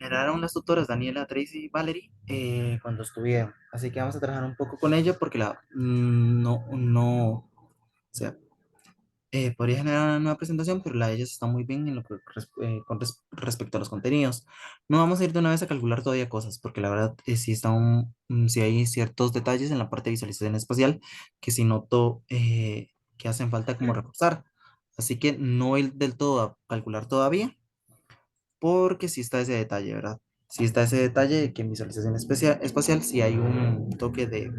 generaron las tutoras Daniela, Tracy y Valerie cuando estuvieron. Así que vamos a trabajar un poco con ella porque o sea, podría generar una nueva presentación, pero la de ellas está muy bien en lo que respecto a los contenidos. No vamos a ir de una vez a calcular todavía cosas, porque la verdad sí hay ciertos detalles en la parte de visualización espacial que sí noto que hacen falta como reforzar. Así que no voy del todo a calcular todavía, porque sí está ese detalle, ¿verdad? Sí está ese detalle de que en visualización espacial sí hay un toque de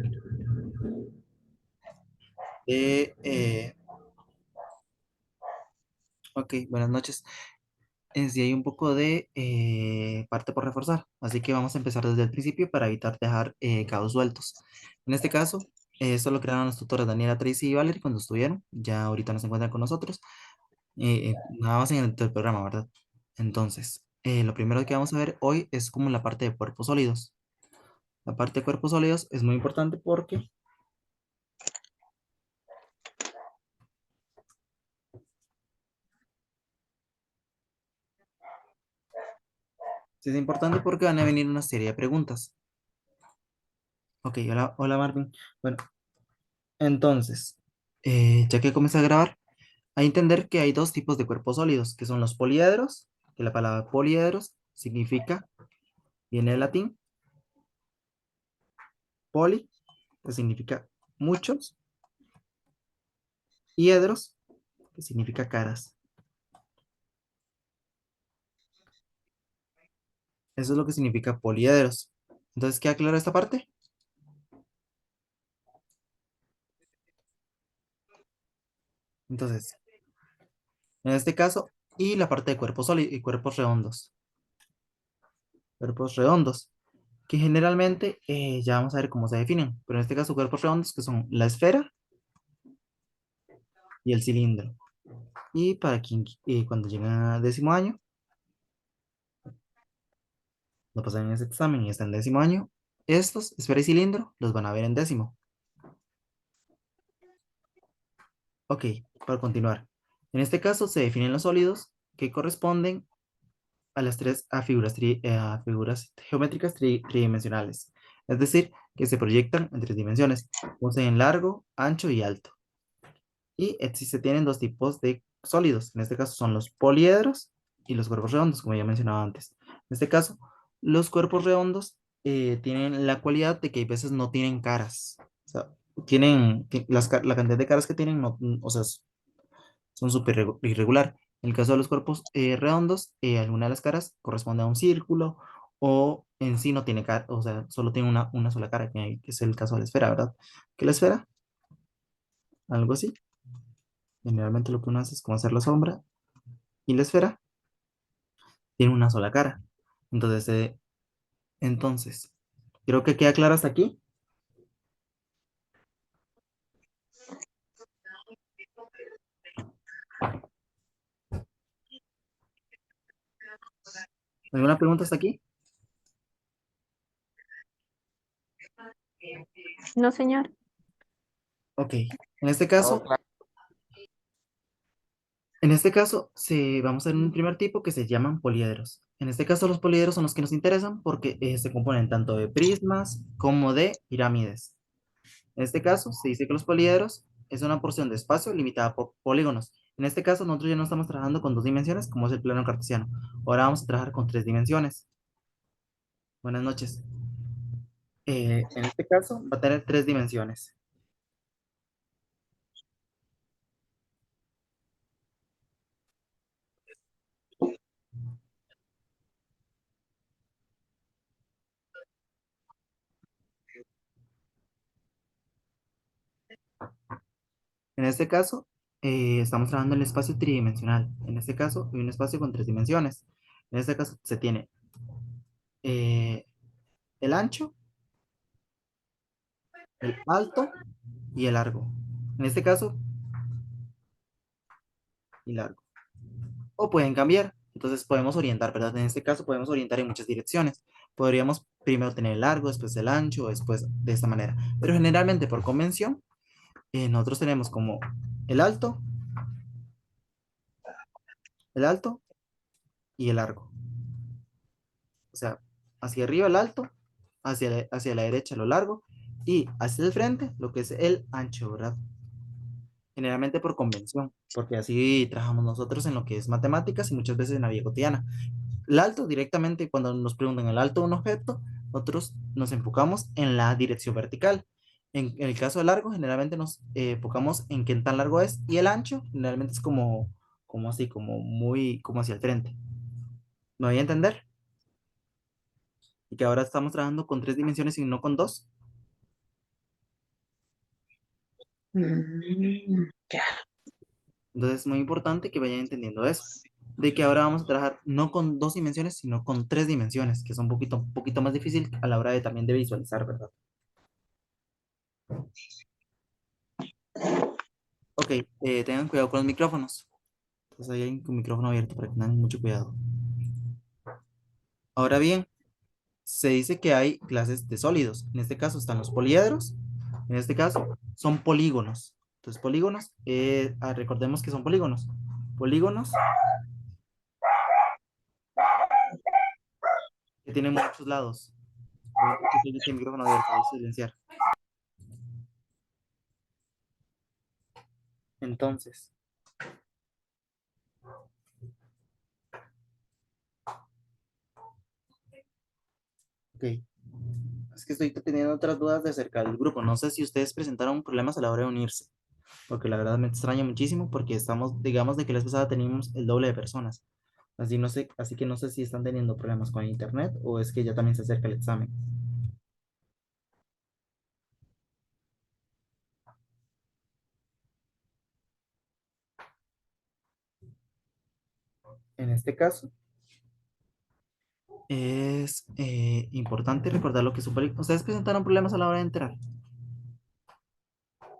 ok, buenas noches. Sí hay un poco de parte por reforzar, así que vamos a empezar desde el principio para evitar dejar cabos sueltos. En este caso, esto lo crearon las tutoras Daniela, Tracy y Valerie cuando estuvieron, ya ahorita no se encuentran con nosotros, nada más en el programa, ¿verdad? Entonces, lo primero que vamos a ver hoy es como la parte de cuerpos sólidos. La parte de cuerpos sólidos es muy importante porque, sí es importante porque van a venir una serie de preguntas. Ok, hola, hola Marvin. Bueno, entonces, ya que comencé a grabar, hay que entender que hay dos tipos de cuerpos sólidos, que son los poliedros, que la palabra poliedros significa, viene del latín, poli, que significa muchos, y edros, que significa caras. Eso es lo que significa poliedros. Entonces, ¿queda clara esta parte? Entonces, en este caso, y la parte de cuerpos sólidos y cuerpos redondos. Cuerpos redondos, que generalmente ya vamos a ver cómo se definen, pero en este caso cuerpos redondos que son la esfera y el cilindro. Y para quien cuando lleguen a décimo año, no pasan en ese examen y están en décimo año, estos, esfera y cilindro, los van a ver en décimo. Ok, para continuar. En este caso se definen los sólidos que corresponden a las a figuras geométricas tridimensionales. Es decir, que se proyectan en tres dimensiones. Poseen largo, ancho y alto. Y tienen dos tipos de sólidos. En este caso son los poliedros y los cuerpos redondos, como ya mencionaba antes. En este caso, los cuerpos redondos tienen la cualidad de que hay veces no tienen caras. O sea, la cantidad de caras que tienen, no, o sea, son súper irregular. En el caso de los cuerpos redondos, alguna de las caras corresponde a un círculo o en sí no tiene cara, o sea, solo tiene una sola cara, que es el caso de la esfera, ¿verdad? Que la esfera, algo así. Generalmente lo que uno hace es como hacer la sombra y la esfera tiene una sola cara. Entonces, entonces, creo que queda claro hasta aquí. ¿Alguna pregunta hasta aquí? No, señor. Ok. En este caso, vamos a ver un primer tipo que se llaman poliedros. En este caso, los poliedros son los que nos interesan porque se componen tanto de prismas como de pirámides. En este caso, se dice que los poliedros es una porción de espacio limitada por polígonos. En este caso, nosotros ya no estamos trabajando con dos dimensiones, como es el plano cartesiano. Ahora vamos a trabajar con tres dimensiones. Buenas noches. En este caso, va a tener tres dimensiones. En este caso, estamos trabajando en el espacio tridimensional. En este caso, hay un espacio con tres dimensiones. En este caso, se tiene eh, el ancho, el alto y el largo. En este caso, y largo. O pueden cambiar. Entonces podemos orientar, ¿verdad? En este caso podemos orientar en muchas direcciones. Podríamos primero tener el largo, después el ancho, después de esta manera. Pero generalmente por convención, nosotros tenemos como el alto, el alto y el largo. O sea, hacia arriba el alto, hacia la derecha lo largo y hacia el frente lo que es el ancho, ¿verdad? Generalmente por convención, porque así trabajamos nosotros en lo que es matemáticas y muchas veces en la vida cotidiana. El alto directamente, cuando nos preguntan el alto de un objeto, nosotros nos enfocamos en la dirección vertical. En el caso de largo, generalmente nos enfocamos en qué tan largo es y el ancho generalmente es como así, como muy, como hacia el frente. ¿Me voy a entender? Y que ahora estamos trabajando con tres dimensiones y no con dos. Ya. Entonces es muy importante que vayan entendiendo eso, de que ahora vamos a trabajar no con dos dimensiones, sino con tres dimensiones, que es un poquito más difícil a la hora de también de visualizar, ¿verdad? Ok, tengan cuidado con los micrófonos. Entonces hay alguien con micrófono abierto para que tengan mucho cuidado. Ahora bien, se dice que hay clases de sólidos. En este caso están los poliedros. En este caso son polígonos. Entonces polígonos, recordemos que son polígonos. Polígonos que tienen muchos lados. Que tiene el micrófono abierto, voy a silenciar. Entonces, ok. Es que estoy teniendo otras dudas de acerca del grupo. No sé si ustedes presentaron problemas a la hora de unirse, porque la verdad me extraña muchísimo porque estamos, digamos, de que la vez pasada teníamos el doble de personas. Así no sé, así que no sé si están teniendo problemas con internet o es que ya también se acerca el examen. En este caso, es importante recordar lo que supone. Ustedes presentaron problemas a la hora de entrar,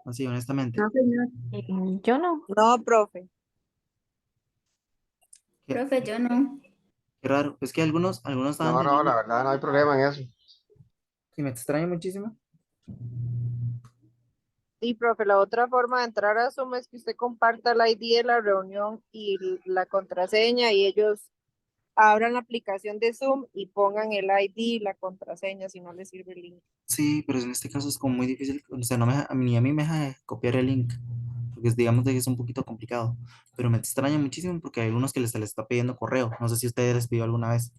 así honestamente. No, señor. Yo no. No, profe. Qué, Profe, yo no. qué raro. Es que algunos estaban No, no, teniendo, la verdad no hay problema en eso. y me extraña muchísimo. Sí, profe, la otra forma de entrar a Zoom es que usted comparta el ID de la reunión y la contraseña y ellos abran la aplicación de Zoom y pongan el ID y la contraseña si no les sirve el link. Sí, pero en este caso es como muy difícil, o sea, no me, ni a mí me deja copiar el link, porque digamos de que es un poquito complicado, pero me extraña muchísimo porque hay algunos que se les está pidiendo correo, no sé si ustedes les pidió alguna vez.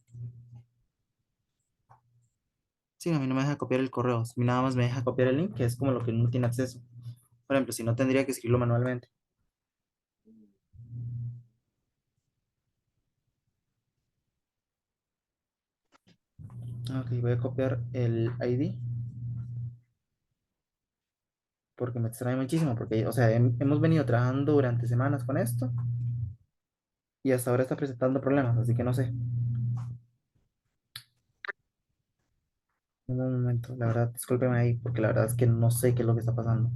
Sí, a mí no me deja copiar el correo, a mí nada más me deja copiar el link, que es como lo que uno tiene acceso. Por ejemplo, si no tendría que escribirlo manualmente. Ok, voy a copiar el ID, porque me extraña muchísimo, porque, o sea, hemos venido trabajando durante semanas con esto, y hasta ahora está presentando problemas, así que no sé. Un momento, la verdad, discúlpeme ahí, porque la verdad es que no sé qué es lo que está pasando.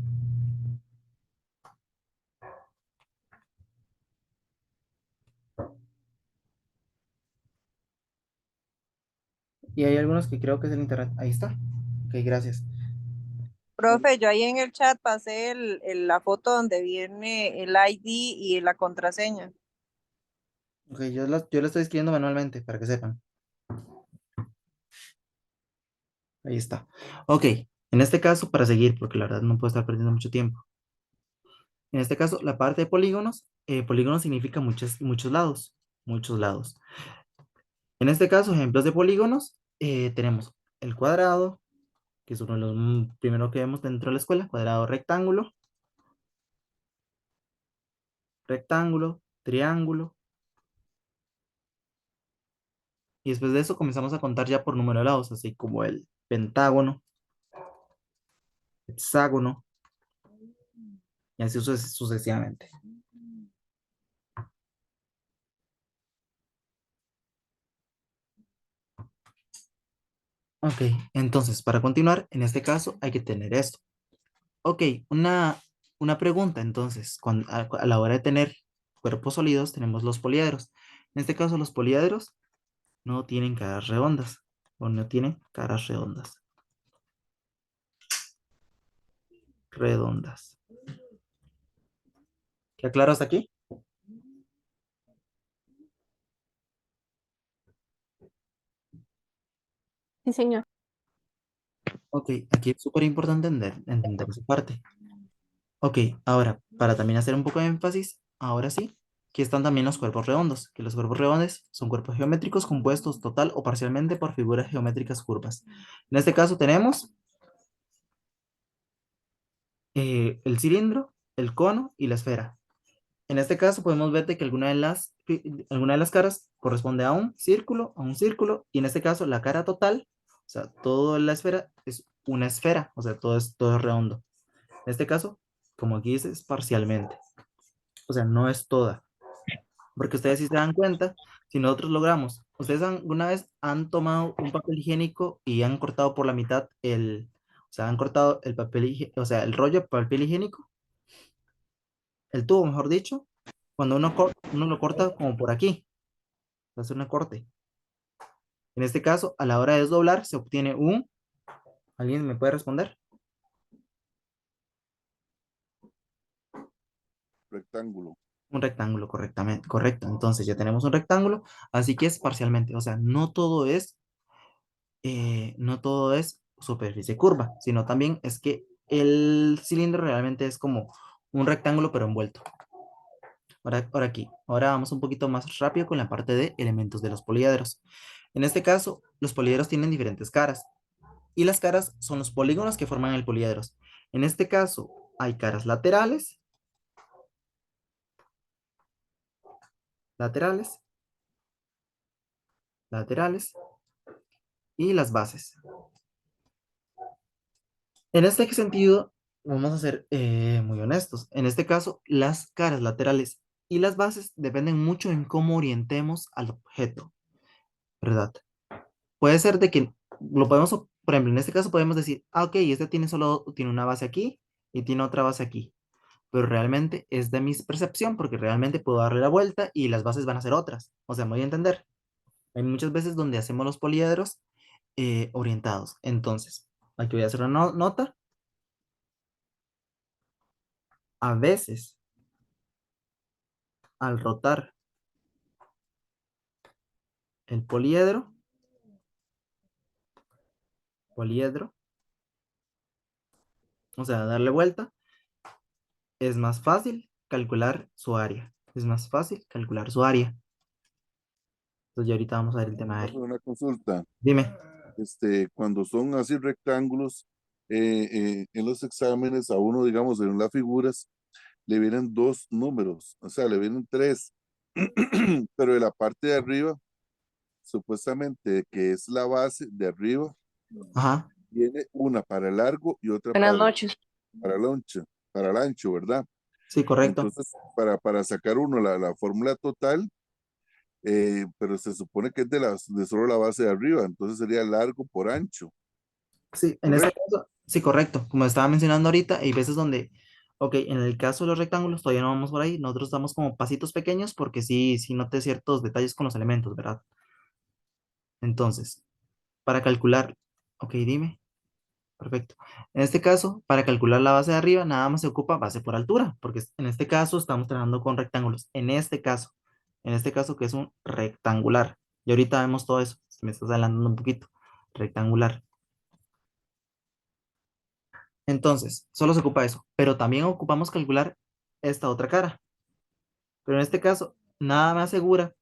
Y hay algunos que creo que es el internet. Ahí está. Ok, gracias. Profe, yo ahí en el chat pasé la foto donde viene el ID y la contraseña. Ok, yo la estoy escribiendo manualmente para que sepan. Ahí está. Ok, en este caso, para seguir, porque la verdad no puedo estar perdiendo mucho tiempo. En este caso, la parte de polígonos, polígono significa muchos lados, muchos lados. En este caso, ejemplos de polígonos, tenemos el cuadrado, que es uno de los primeros que vemos dentro de la escuela, cuadrado, rectángulo, rectángulo, triángulo, y después de eso comenzamos a contar ya por número de lados, así como el pentágono, hexágono, y así sucesivamente. Ok, entonces para continuar, en este caso hay que tener esto. Ok, una pregunta entonces, a la hora de tener cuerpos sólidos tenemos los poliedros. En este caso los poliedros no tienen caras redondas, o no tienen caras redondas, redondas. ¿Queda claro hasta aquí? Sí, señor. Ok, aquí es súper importante entender esa parte. Ok, ahora, para también hacer un poco de énfasis, ahora sí, que están también los cuerpos redondos, que los cuerpos redondos son cuerpos geométricos compuestos total o parcialmente por figuras geométricas curvas. En este caso tenemos el cilindro, el cono y la esfera. En este caso podemos ver de que alguna de las caras corresponde a un círculo, y en este caso la cara total, o sea, toda la esfera es una esfera, o sea, todo es redondo. En este caso, como aquí dice, es parcialmente, o sea, no es toda, porque ustedes si se dan cuenta, si nosotros logramos, ustedes alguna vez han tomado un papel higiénico y han cortado por la mitad o sea, han cortado el papel, o sea, el rollo de papel higiénico, el tubo, mejor dicho, cuando uno lo corta como por aquí, hace un corte. En este caso, a la hora de desdoblar, se obtiene ¿alguien me puede responder? Rectángulo. Un rectángulo, correctamente, correcto. Entonces ya tenemos un rectángulo, así que es parcialmente, o sea, no todo es superficie curva, sino también es que el cilindro realmente es como un rectángulo pero envuelto. Ahora aquí, ahora vamos un poquito más rápido con la parte de elementos de los poliedros. En este caso, los poliedros tienen diferentes caras, y las caras son los polígonos que forman el poliedro. En este caso, hay caras laterales, laterales, laterales y las bases. En este sentido, vamos a ser muy honestos. En este caso, las caras laterales y las bases dependen mucho en cómo orientemos al objeto, ¿verdad? Puede ser de que por ejemplo, en este caso podemos decir, ok, este tiene una base aquí y tiene otra base aquí, pero realmente es de mi percepción porque realmente puedo darle la vuelta y las bases van a ser otras. O sea, me voy a entender. Hay muchas veces donde hacemos los poliedros orientados. Entonces, aquí voy a hacer una nota. A veces, al rotar el poliedro, o sea, darle vuelta, es más fácil calcular su área. Es más fácil calcular su área. Entonces, ya ahorita vamos a ver el tema de área. Una consulta. Dime. Cuando son así rectángulos, en los exámenes a uno, digamos, en las figuras, le vienen dos números, o sea, le vienen tres, pero de la parte de arriba, supuestamente que es la base de arriba, Ajá. viene una para el largo y otra Buenas noches. para el ancho, ¿verdad? Sí, correcto. Entonces, para sacar uno la fórmula total, pero se supone que es de solo la base de arriba, entonces sería largo por ancho, Sí, en este ¿correcto? caso, sí, correcto. Como estaba mencionando ahorita, hay veces donde, ok, en el caso de los rectángulos todavía no vamos por ahí, nosotros damos como pasitos pequeños porque sí noté ciertos detalles con los elementos, ¿verdad? Entonces, para calcular, ok, dime, perfecto. En este caso, para calcular la base de arriba, nada más se ocupa base por altura, porque en este caso estamos trabajando con rectángulos. En este caso que es un rectangular. Y ahorita vemos todo eso, me estás adelantando un poquito, rectangular. Entonces, solo se ocupa eso, pero también ocupamos calcular esta otra cara. Pero en este caso, nada me asegura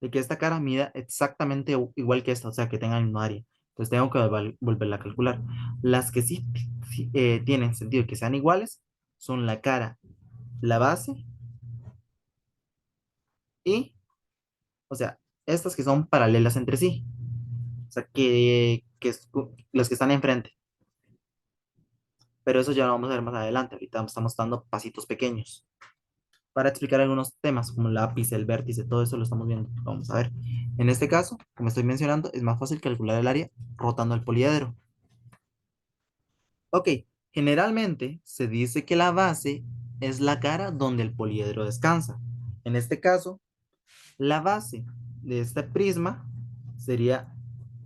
de que esta cara mida exactamente igual que esta, o sea, que tenga el mismo área. Entonces tengo que volverla a calcular. Las que sí, tienen sentido que sean iguales son la cara, la base y, o sea, estas que son paralelas entre sí. O sea, las que están enfrente. Pero eso ya lo vamos a ver más adelante. Ahorita estamos dando pasitos pequeños para explicar algunos temas como el lápiz, el vértice, todo eso lo estamos viendo. Vamos a ver. En este caso, como estoy mencionando, es más fácil calcular el área rotando el poliedro. Ok, generalmente se dice que la base es la cara donde el poliedro descansa. En este caso, la base de este prisma sería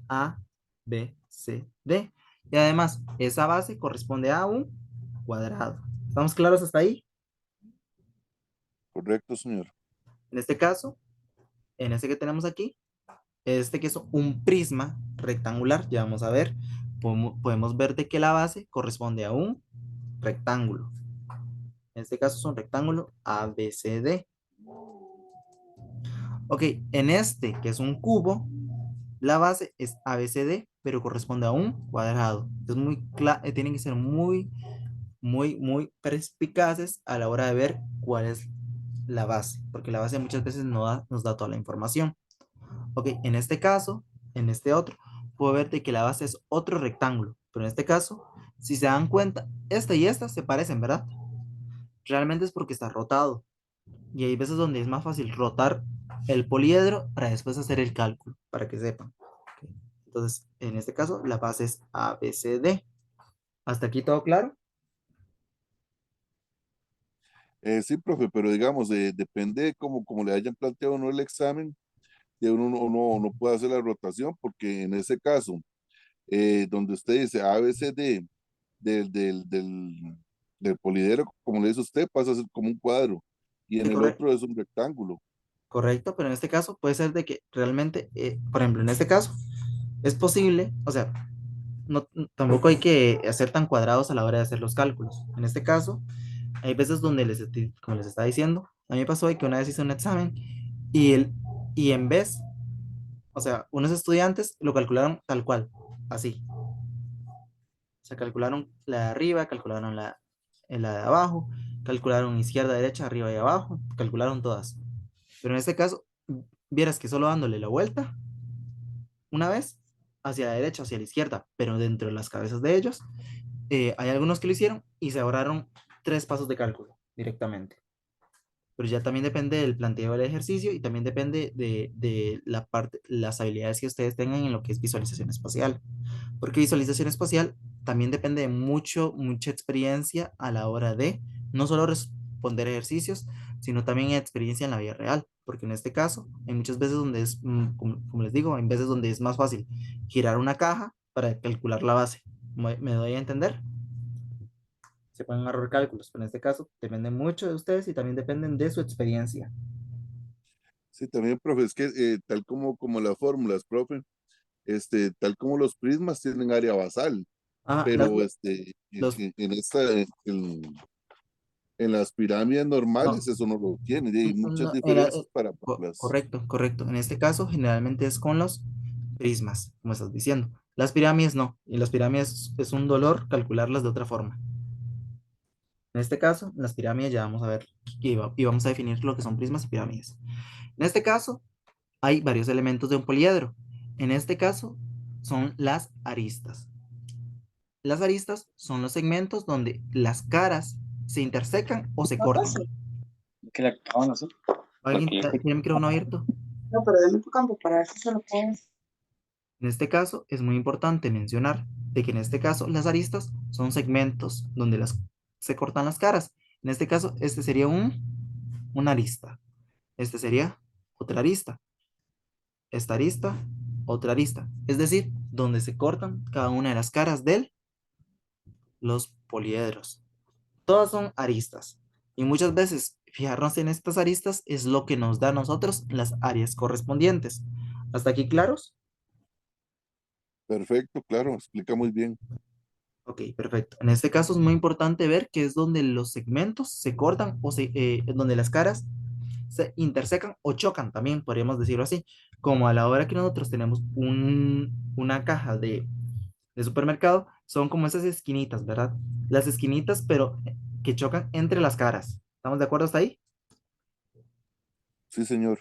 A, B, C, D. Y además, esa base corresponde a un cuadrado. ¿Estamos claros hasta ahí? Correcto, señor. En este caso, en este que tenemos aquí, este que es un prisma rectangular, ya vamos a ver, podemos ver de que la base corresponde a un rectángulo. En este caso es un rectángulo ABCD. Ok, en este que es un cubo, la base es ABCD, pero corresponde a un cuadrado. Es tienen que ser muy perspicaces a la hora de ver cuál es la base, porque la base muchas veces no nos da toda la información. Ok, en este caso, en este otro, puedo ver de que la base es otro rectángulo, pero en este caso, si se dan cuenta, esta y esta se parecen, ¿verdad? Realmente es porque está rotado. Y hay veces donde es más fácil rotar el poliedro para después hacer el cálculo, para que sepan. Ok, entonces, en este caso, la base es ABCD. ¿Hasta aquí todo claro? Sí, profe, pero digamos, depende de cómo le hayan planteado uno el examen, de uno puede hacer la rotación, porque en ese caso, donde usted dice A, B, C, D, del polidero, como le dice usted, pasa a ser como un cuadro, y en Sí, el correcto. otro es un rectángulo. Correcto, pero en este caso puede ser de que realmente, por ejemplo, en este caso, es posible, o sea, no, tampoco hay que hacer tan cuadrados a la hora de hacer los cálculos. En este caso, hay veces donde como les estaba diciendo, a mí me pasó de que una vez hice un examen y, y en vez, o sea, unos estudiantes lo calcularon tal cual, así. O sea, calcularon la de arriba, calcularon la de abajo, calcularon izquierda, derecha, arriba y abajo, calcularon todas. Pero en este caso, vieras que solo dándole la vuelta una vez hacia la derecha, hacia la izquierda, pero dentro de las cabezas de ellos, hay algunos que lo hicieron y se ahorraron 3 pasos de cálculo directamente. Pero ya también depende del planteo del ejercicio y también depende de la parte, las habilidades que ustedes tengan en lo que es visualización espacial. Porque visualización espacial también depende de mucha experiencia a la hora de no solo responder ejercicios, sino también experiencia en la vida real. Porque en este caso, hay muchas veces donde es, como les digo, hay veces donde es más fácil girar una caja para calcular la base. ¿Me doy a entender? Se pueden ahorrar cálculos, pero en este caso depende mucho de ustedes y también dependen de su experiencia. Sí, también, profe, es que tal como las fórmulas, profe, tal como los prismas tienen área basal, Ah, pero los, en las pirámides normales no, eso no lo tiene, y hay muchas no, diferencias para las... correcto, correcto. En este caso, generalmente es con los prismas, como estás diciendo. Las pirámides no, y las pirámides es un dolor calcularlas de otra forma. En este caso, las pirámides ya vamos a ver y vamos a definir lo que son prismas y pirámides. En este caso, hay varios elementos de un poliedro. En este caso, son las aristas. Las aristas son los segmentos donde las caras se intersecan o se cortan. Que le acaban así. ¿Alguien tiene el micrófono abierto? No, pero denme tu campo para ver si se lo puedes. En este caso, es muy importante mencionar de que en este caso las aristas son segmentos donde se cortan las caras. En este caso, este sería una arista. Este sería otra arista. Esta arista, otra arista. Es decir, donde se cortan cada una de las caras de los poliedros. Todas son aristas. Y muchas veces fijarnos en estas aristas es lo que nos da a nosotros las áreas correspondientes. ¿Hasta aquí claros? Perfecto, claro, explica muy bien. Ok, perfecto. En este caso es muy importante ver que es donde los segmentos se cortan donde las caras se intersecan o chocan también, podríamos decirlo así. Como a la hora que nosotros tenemos una caja de supermercado, son como esas esquinitas, ¿verdad? Las esquinitas, pero que chocan entre las caras. ¿Estamos de acuerdo hasta ahí? Sí, señor.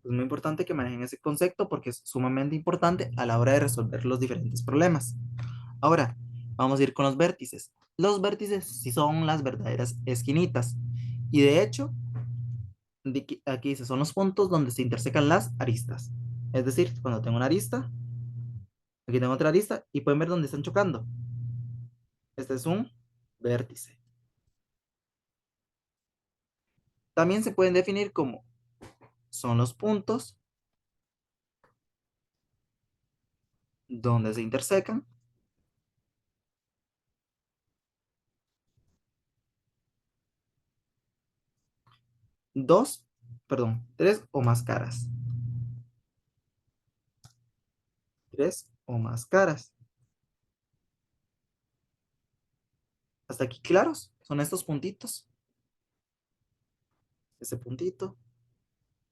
Es muy importante que manejen ese concepto porque es sumamente importante a la hora de resolver los diferentes problemas. Ahora, vamos a ir con los vértices. Los vértices sí son las verdaderas esquinitas. Y de hecho, aquí dice, son los puntos donde se intersecan las aristas. Es decir, cuando tengo una arista, aquí tengo otra arista y pueden ver dónde están chocando. Este es un vértice. También se pueden definir como son los puntos donde se intersecan dos, perdón, tres o más caras. 3 o más caras. ¿Hasta aquí claros? Son estos puntitos. Este puntito,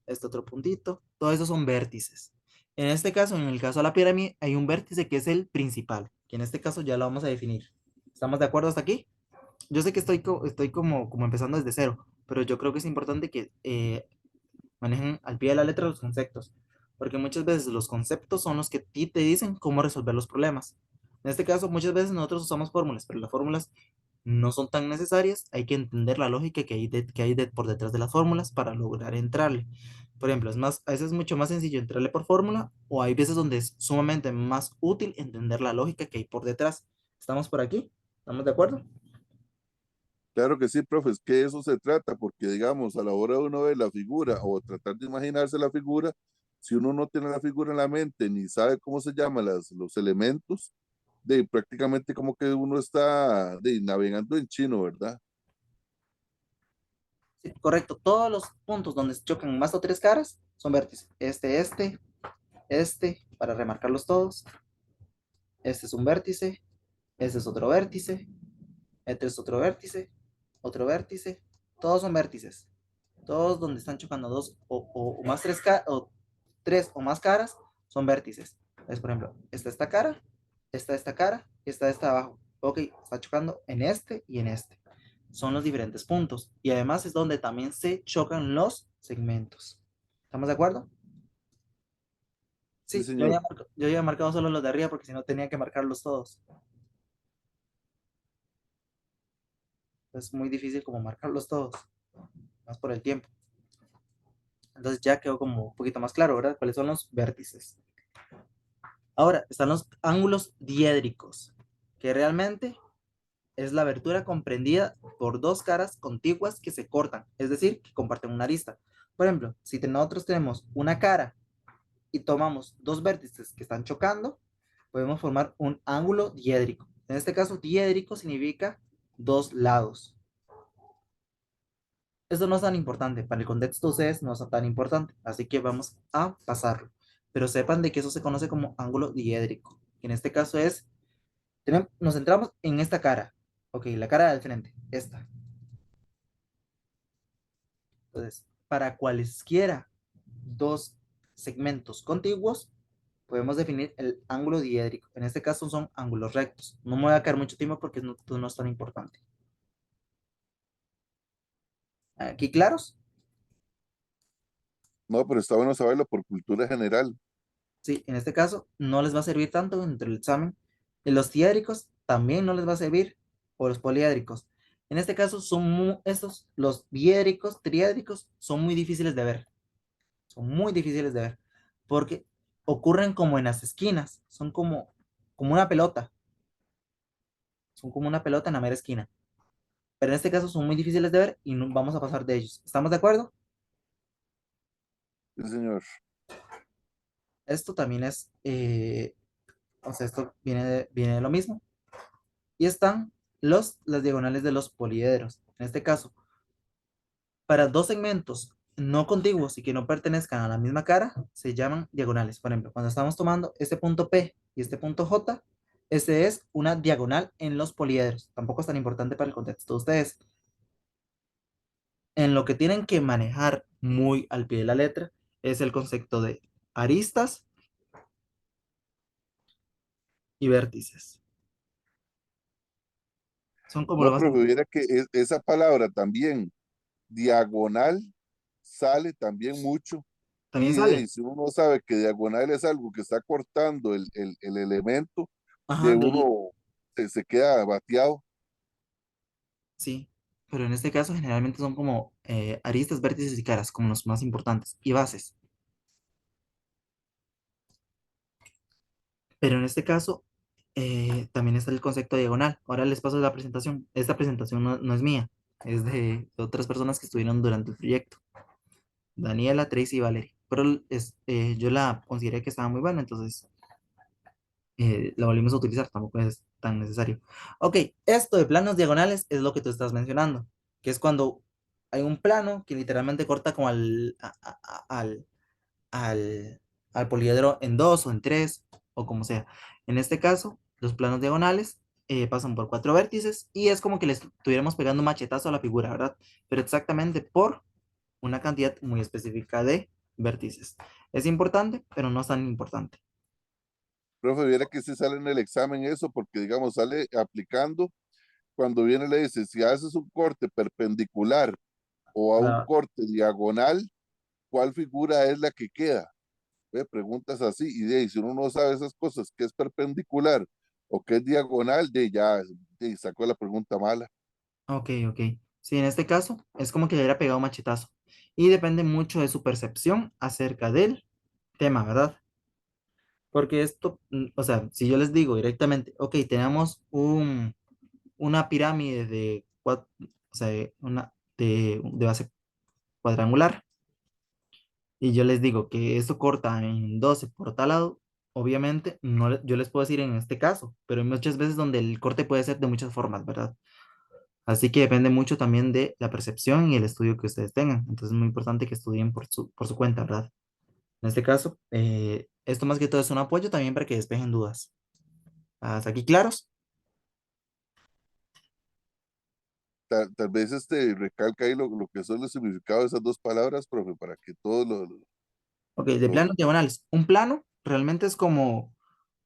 este otro puntito. Todos esos son vértices. En este caso, en el caso de la pirámide, hay un vértice que es el principal, que en este caso ya lo vamos a definir. ¿Estamos de acuerdo hasta aquí? Yo sé que estoy como empezando desde cero, pero yo creo que es importante que manejen al pie de la letra los conceptos, porque muchas veces los conceptos son los que a ti te dicen cómo resolver los problemas. En este caso, muchas veces nosotros usamos fórmulas, pero las fórmulas no son tan necesarias, hay que entender la lógica que hay por detrás de las fórmulas para lograr entrarle. Por ejemplo, a veces es mucho más sencillo entrarle por fórmula, o hay veces donde es sumamente más útil entender la lógica que hay por detrás. ¿Estamos por aquí? ¿Estamos de acuerdo? Claro que sí, profe, es que de eso se trata, porque digamos, a la hora de uno ver la figura o tratar de imaginarse la figura, si uno no tiene la figura en la mente ni sabe cómo se llaman los elementos, de prácticamente como que uno está navegando en chino, ¿verdad? Sí, correcto. Todos los puntos donde se chocan más o tres caras son vértices. Este, para remarcarlos todos. Este es un vértice, este es otro vértice, este es otro vértice. Todos son vértices. Todos donde están chocando dos o más o tres o más caras son vértices. Es, por ejemplo, esta cara, esta cara y esta abajo. Ok, está chocando en este y en este. Son los diferentes puntos. Y además es donde también se chocan los segmentos. ¿Estamos de acuerdo? Sí, Sí, señor. yo había marcado solo los de arriba porque si no tenía que marcarlos todos. Es muy difícil como marcarlos todos, más por el tiempo. Entonces ya quedó como un poquito más claro, ¿verdad? ¿Cuáles son los vértices? Ahora, están los ángulos diédricos, que realmente es la abertura comprendida por dos caras contiguas que se cortan, es decir, que comparten una arista. Por ejemplo, si nosotros tenemos una cara y tomamos dos vértices que están chocando, podemos formar un ángulo diédrico. En este caso, diédrico significa dos lados. Esto no es tan importante, para el contexto de ustedes no es tan importante, así que vamos a pasarlo. Pero sepan de que eso se conoce como ángulo diédrico, que en este caso es, nos centramos en esta cara, ok, la cara del frente, esta. Entonces, para cualesquiera dos segmentos contiguos, podemos definir el ángulo diédrico. En este caso son ángulos rectos. No me voy a quedar mucho tiempo porque no es tan importante. ¿Aquí claros? No, pero está bueno saberlo por cultura general. Sí, en este caso no les va a servir tanto entre el examen. Y los diédricos también no les va a servir, o los poliédricos. En este caso los diédricos, triédricos, son muy difíciles de ver. Son muy difíciles de ver. Porque ocurren como en las esquinas. Son como una pelota. Son como una pelota en la mera esquina. Pero en este caso son muy difíciles de ver y no vamos a pasar de ellos. ¿Estamos de acuerdo? Sí, señor. Esto también o sea, esto viene de lo mismo. Y están las diagonales de los poliedros. En este caso, para dos segmentos no contiguos y que no pertenezcan a la misma cara, se llaman diagonales. Por ejemplo, cuando estamos tomando este punto P y este punto J, este es una diagonal en los poliedros. Tampoco es tan importante para el contexto de ustedes. En lo que tienen que manejar muy al pie de la letra es el concepto de aristas y vértices. Son como lo No, más profe, importante. viera que esa palabra también, diagonal, sale también mucho. También Y sale. si uno sabe que diagonal es algo que está cortando el elemento, Ajá, de uno se queda bateado. sí, pero en este caso generalmente son como aristas, vértices y caras, como los más importantes, y bases. Pero en este caso también está el concepto diagonal. Ahora les paso la presentación. Esta presentación no es mía, es de otras personas que estuvieron durante el proyecto. Daniela, Tracy y Valerie. Pero yo la consideré que estaba muy buena, entonces la volvimos a utilizar, tampoco es tan necesario. Ok, esto de planos diagonales es lo que tú estás mencionando, que es cuando hay un plano que literalmente corta como al poliedro en dos o en tres. o como sea. En este caso, los planos diagonales pasan por 4 vértices y es como que le estuviéramos pegando un machetazo a la figura, ¿verdad? Pero exactamente por una cantidad muy específica de vértices. Es importante, pero no es tan importante. Profe, viera que se sale en el examen eso, porque digamos, sale aplicando, cuando viene le dice, si haces un corte perpendicular o a un Ah, corte diagonal, ¿cuál figura es la que queda? Ve, preguntas así, y de ahí, si uno no sabe esas cosas, qué es perpendicular o qué es diagonal, de ya sacó la pregunta mala. ok, ok. Sí, en este caso es como que le hubiera pegado un machetazo. Y depende mucho de su percepción acerca del tema, ¿verdad? Porque esto, o sea, si yo les digo directamente, ok, tenemos una pirámide de, o sea, de base cuadrangular, y yo les digo que esto corta en 12 por tal lado, obviamente no, yo les puedo decir en este caso, pero hay muchas veces donde el corte puede ser de muchas formas, ¿verdad? Así que depende mucho también de la percepción y el estudio que ustedes tengan. Entonces es muy importante que estudien por su cuenta, ¿verdad? En este caso, esto más que todo es un apoyo también para que despejen dudas. ¿Hasta aquí claros? Tal vez recalca ahí lo que son los significados de esas dos palabras, profe, para que todos Ok, de lo- planos diagonales. Un plano realmente es como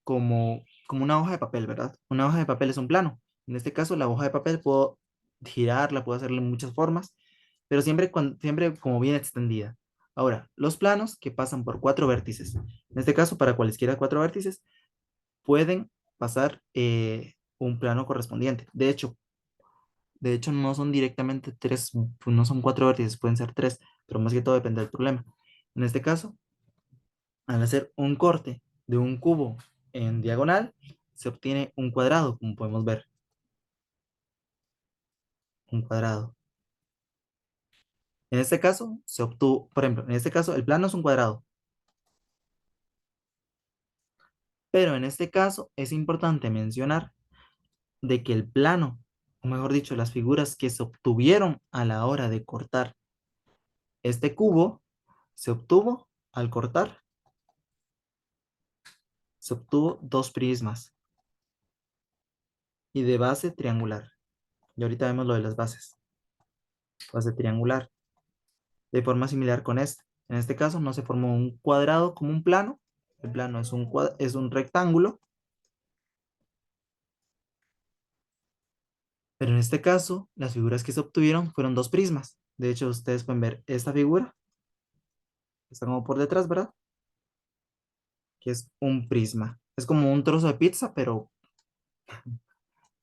una hoja de papel, ¿verdad? Una hoja de papel es un plano. En este caso, la hoja de papel puedo girarla, puedo hacerle muchas formas, pero siempre como bien extendida. Ahora, los planos que pasan por 4 vértices. En este caso, para cualesquiera 4 vértices, pueden pasar un plano correspondiente. De hecho, no son directamente tres, pues, no son 4 vértices, pueden ser tres, pero más que todo depende del problema. En este caso, al hacer un corte de un cubo en diagonal, se obtiene un cuadrado, como podemos ver. Un cuadrado. En este caso, se obtuvo, por ejemplo, en este caso, el plano es un cuadrado. Pero en este caso, es importante mencionar de que el plano, o mejor dicho, las figuras que se obtuvieron a la hora de cortar este cubo, se obtuvo al cortar, se obtuvo dos prismas y de base triangular. Y ahorita vemos lo de las bases. Base triangular. De forma similar con este. En este caso no se formó un cuadrado como un plano. El plano es un rectángulo. Pero en este caso, las figuras que se obtuvieron fueron dos prismas. De hecho, ustedes pueden ver esta figura, que está como por detrás, ¿verdad? Que es un prisma. Es como un trozo de pizza, pero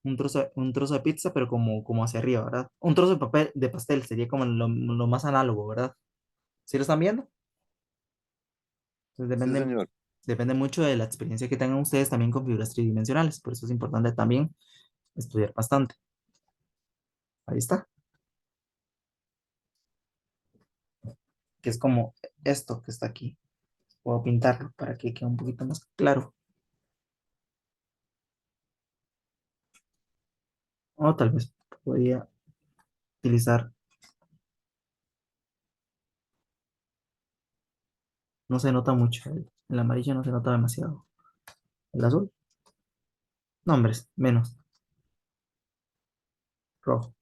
un trozo de pizza, pero como hacia arriba, ¿verdad? Un trozo de papel, de pastel, sería como lo más análogo, ¿verdad? ¿Sí lo están viendo? Entonces Sí, depende, señor. depende mucho de la experiencia que tengan ustedes también con figuras tridimensionales. Por eso es importante también estudiar bastante. Ahí está. Que es como esto que está aquí. Puedo pintarlo para que quede un poquito más claro. O tal vez podría utilizar, no se nota mucho. El amarillo no se nota demasiado. El azul, no, hombres, menos. Rojo.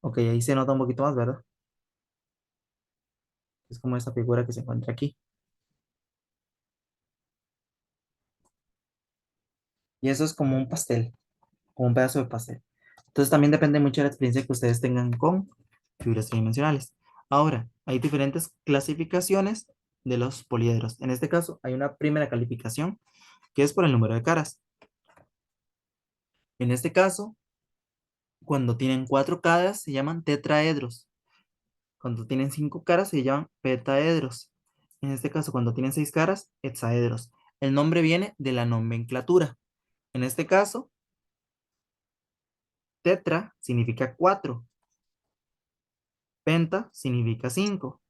Ok, ahí se nota un poquito más, ¿verdad? Es como esta figura que se encuentra aquí. Y eso es como un pastel, como un pedazo de pastel. Entonces también depende mucho de la experiencia que ustedes tengan con figuras tridimensionales. Ahora, hay diferentes clasificaciones de los poliedros. En este caso, hay una primera calificación que es por el número de caras. En este caso, cuando tienen 4 caras se llaman tetraedros. Cuando tienen 5 caras se llaman petaedros. En este caso, cuando tienen 6 caras, hexaedros. El nombre viene de la nomenclatura. En este caso, tetra significa 4, penta significa 5,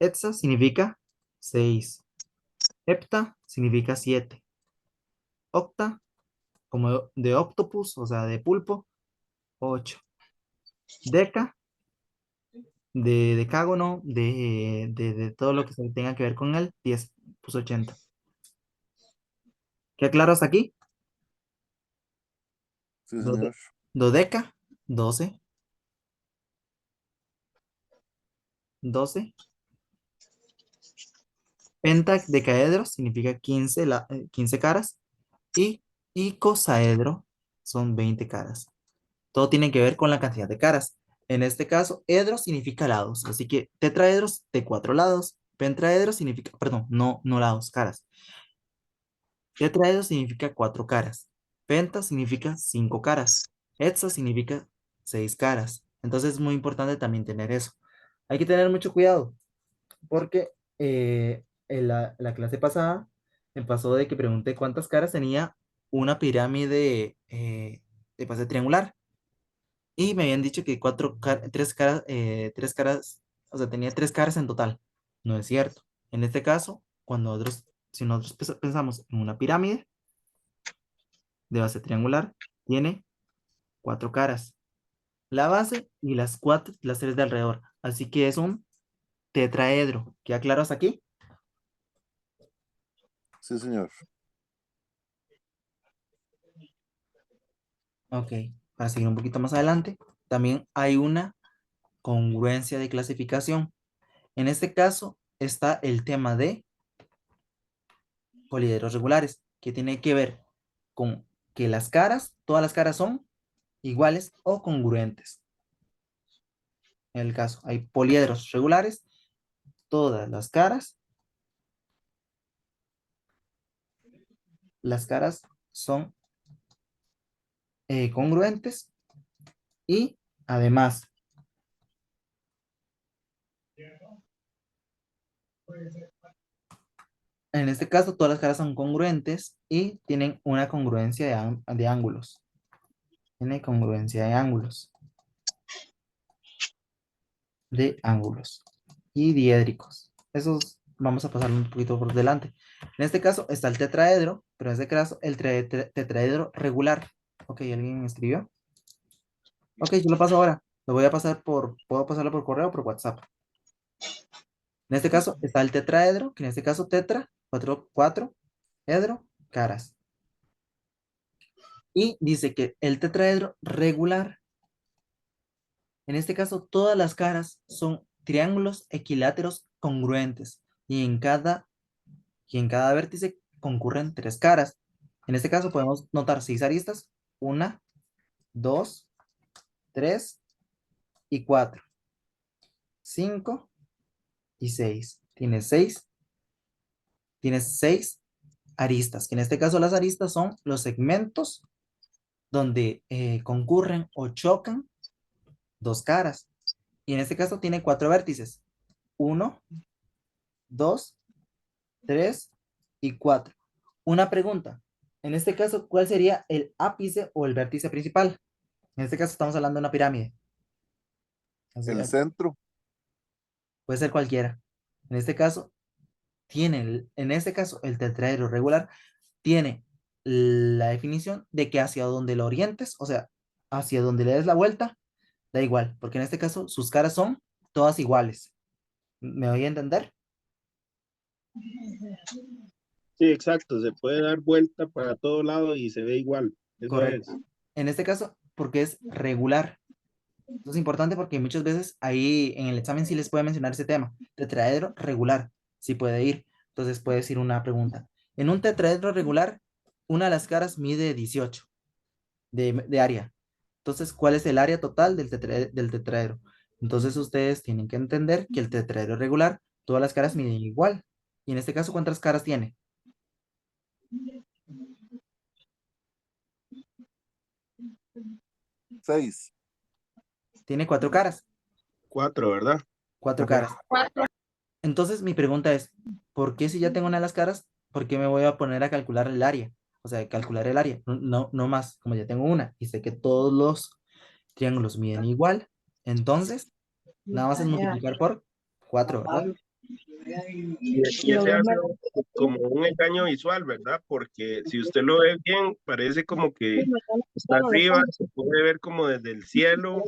hexa significa 6, hepta significa 7, octa como de octopus, o sea, de pulpo, 8, deca de decágono, de todo lo que tenga que ver con él, 10, pues 80. ¿Qué claro hasta aquí? Sí, Dode- señor. Dodeca, 12. 12. Pentadecaedro significa 15, 15 caras. Y icosaedro son 20 caras. Todo tiene que ver con la cantidad de caras. En este caso, edro significa lados. Así que tetraedros de 4 lados. Pentaedro significa, perdón, no lados, caras. Tetraedro significa 4 caras. Penta significa 5 caras. Hexa significa 6 caras. Entonces es muy importante también tener eso. Hay que tener mucho cuidado porque en la clase pasada me pasó de que pregunté cuántas caras tenía una pirámide de base triangular y me habían dicho que tres caras, o sea, tenía 3 caras en total. No es cierto. En este caso, si nosotros pensamos en una pirámide de base triangular, tiene 4 caras. La base y las 3 de alrededor. Así que es un tetraedro. ¿Queda claro hasta aquí? Sí, señor. Ok, para seguir un poquito más adelante, también hay una congruencia de clasificación. En este caso está el tema de poliedros regulares, que tiene que ver con que todas las caras son iguales o congruentes. En el caso, hay poliedros regulares, todas las caras son congruentes y además, en este caso, todas las caras son congruentes y tienen una congruencia de ángulos. Tiene congruencia de ángulos y diédricos. Esos vamos a pasar un poquito por delante. En este caso está el tetraedro, pero en este caso el tetraedro regular. Ok, ¿alguien me escribió? Ok, yo lo paso ahora. Lo voy a pasar puedo pasarlo por correo o por WhatsApp. En este caso está el tetraedro, que en este caso tetra, 4 edro, caras. Y dice que el tetraedro regular, en este caso todas las caras son triángulos equiláteros congruentes y en cada vértice concurren 3 caras. En este caso podemos notar 6 aristas, 1, 2, 3 y 4, 5 y 6. Tienes seis aristas, que en este caso las aristas son los segmentos donde concurren o chocan 2 caras. Y en este caso tiene 4 vértices, 1, 2, 3 y 4. Una pregunta, en este caso, ¿cuál sería el ápice o el vértice principal? En este caso estamos hablando de una pirámide. Así, El centro. puede ser cualquiera. En este caso, el tetraedro regular tiene la definición de que hacia donde lo orientes, o sea, hacia donde le des la vuelta, da igual, porque en este caso sus caras son todas iguales. ¿Me voy a entender? Sí, exacto, se puede dar vuelta para todo lado y se ve igual. Eso es. Correcto. En este caso, porque es regular. Esto es importante porque muchas veces ahí en el examen sí les puede mencionar ese tema. Tetraedro regular, sí puede ir. Entonces puede decir una pregunta. En un tetraedro regular, una de las caras mide 18 de área. Entonces, ¿cuál es el área total del tetraedro? Entonces ustedes tienen que entender que el tetraedro regular, todas las caras miden igual. Y en este caso, ¿cuántas caras tiene? 6. Tiene 4 caras. 4, ¿verdad? 4 caras. Entonces, mi pregunta es, ¿por qué si ya tengo una de las caras, por qué me voy a poner a calcular el área? O sea, calcular el área, no más, como ya tengo una y sé que todos los triángulos miden igual, entonces, nada más es multiplicar por 4, ¿verdad? Y aquí se hace como un engaño visual, ¿verdad? Porque si usted lo ve bien, parece como que está arriba, se puede ver como desde el cielo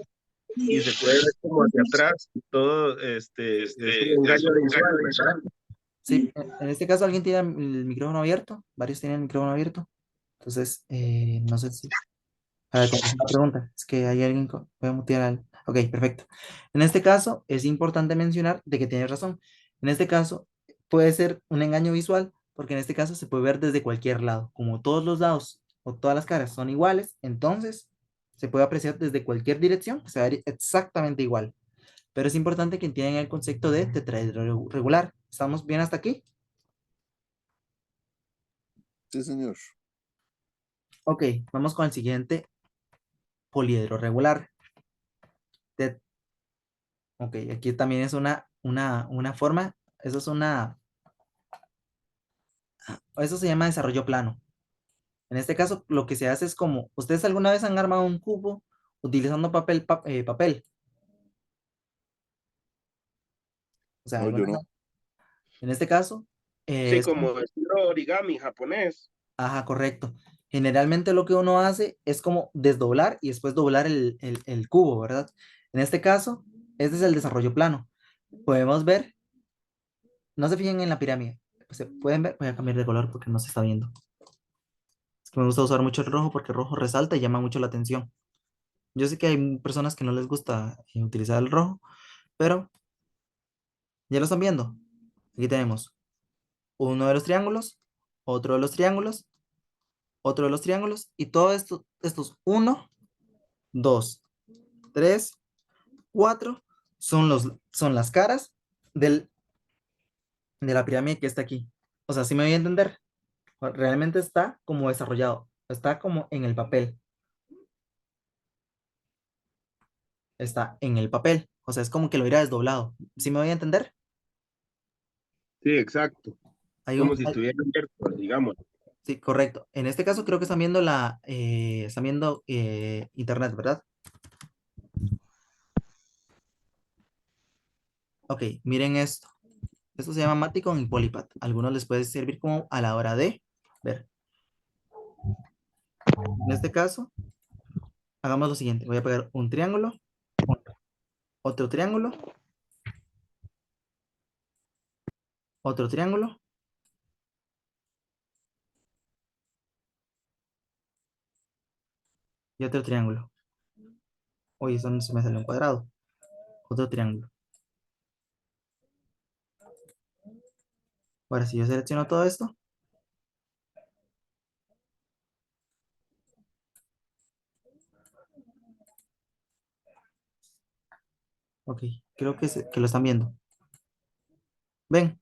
y se puede ver como hacia atrás. Todo es un engaño visual, ¿verdad? Sí, en este caso alguien tiene el micrófono abierto, varios tienen el micrófono abierto, entonces no sé si para contestar la pregunta, es que hay alguien que puede mutear al... Ok, perfecto. En este caso es importante mencionar de que tienes razón. En este caso puede ser un engaño visual porque en este caso se puede ver desde cualquier lado. Como todos los lados o todas las caras son iguales, entonces se puede apreciar desde cualquier dirección, que se va a ver exactamente igual. Pero es importante que entiendan el concepto de tetraedro regular. ¿Estamos bien hasta aquí? Sí, señor. Ok, vamos con el siguiente poliedro regular. Tet- ok, aquí también es una forma, eso es eso se llama desarrollo plano. En este caso, lo que se hace es como, ¿ustedes alguna vez han armado un cubo utilizando papel? O sea, No, yo no. en este caso, Sí, es como, como estilo origami japonés. ajá, correcto. Generalmente lo que uno hace es como desdoblar y después doblar el cubo, ¿verdad? En este caso, este es el desarrollo plano. Podemos ver, no se fijen en la pirámide, se pueden ver, voy a cambiar de color porque no se está viendo. Es que me gusta usar mucho el rojo porque el rojo resalta y llama mucho la atención. Yo sé que hay personas que no les gusta utilizar el rojo, pero ya lo están viendo. Aquí tenemos uno de los triángulos, otro de los triángulos, otro de los triángulos, y todo esto, estos 1, 2, 3, 4, son las caras de la pirámide que está aquí. O sea, ¿sí me voy a entender? Realmente está como desarrollado, está como en el papel, está en el papel. O sea, es como que lo hubiera desdoblado. ¿Sí me voy a entender? Sí, exacto. Hay Como un, si estuviera abierto, digamos. sí, correcto. En este caso creo que están viendo internet, ¿verdad? Ok, miren esto. Esto se llama Maticon y Polypath. A algunos les puede servir como a la hora de ver. En este caso, hagamos lo siguiente. Voy a pegar un triángulo, otro triángulo, otro triángulo, y otro triángulo. Oye, eso no se me salió un cuadrado. Otro triángulo. Ahora, si yo selecciono todo esto, ok, creo que lo están viendo. ¿Ven?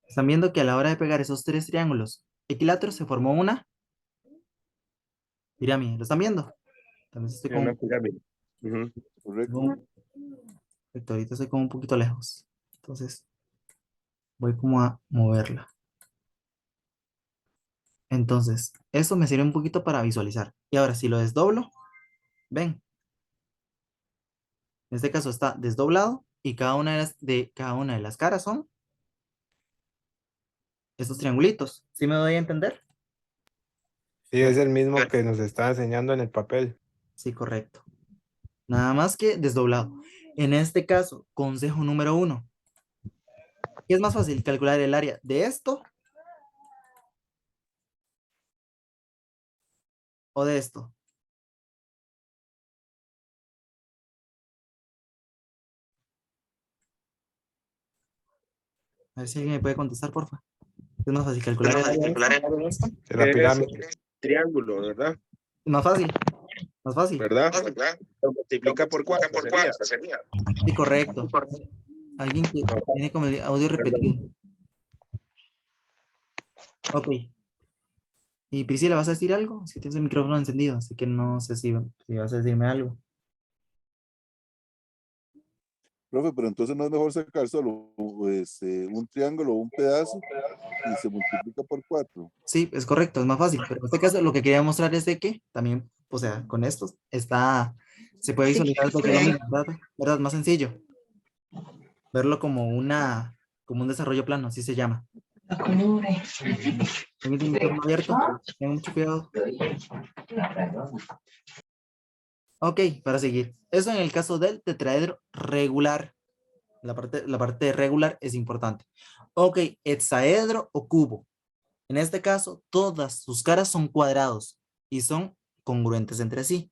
Están viendo que a la hora de pegar esos tres triángulos equiláteros se formó una pirámide. ¿Lo están viendo? También estoy Sí, una con, pirámide. Ujú. Correcto. perfecto, ahorita estoy como un poquito lejos. Entonces, voy como a moverla. Entonces, eso me sirve un poquito para visualizar. Y ahora, si lo desdoblo, ven, en este caso está desdoblado y cada una de las caras son estos triangulitos. ¿Sí me doy a entender? Sí, es el mismo que nos está enseñando en el papel. Sí, correcto. Nada más que desdoblado. En este caso, consejo número 1. ¿Qué es más fácil? Calcular el área de esto o de esto. A ver si alguien me puede contestar, porfa. ¿Es más fácil calcular el área de esto? De la Es pirámide. triángulo, ¿verdad? Más fácil, más fácil. ¿Verdad? Lo multiplica por 4 sería. Sí, correcto. Alguien que tiene como el audio Perdón. repetido. Ok. Y Priscila, ¿vas a decir algo? Es que tienes el micrófono encendido, así que no sé si vas a decirme algo. Profe, pero entonces no es mejor sacar solo un triángulo o un pedazo y se multiplica por 4. Sí, es correcto, es más fácil. Pero en este caso lo que quería mostrar es de que también, o sea, con esto se puede visualizar de que es lo mismo, ¿verdad? ¿Verdad? Más sencillo. Verlo como un desarrollo plano, así se llama. ¿Alguien tiene el micrófono abierto? Tengan mucho cuidado. Ok, para seguir. Eso en el caso del tetraedro regular. La parte regular es importante. Ok, hexaedro o cubo. En este caso, todas sus caras son cuadrados y son congruentes entre sí.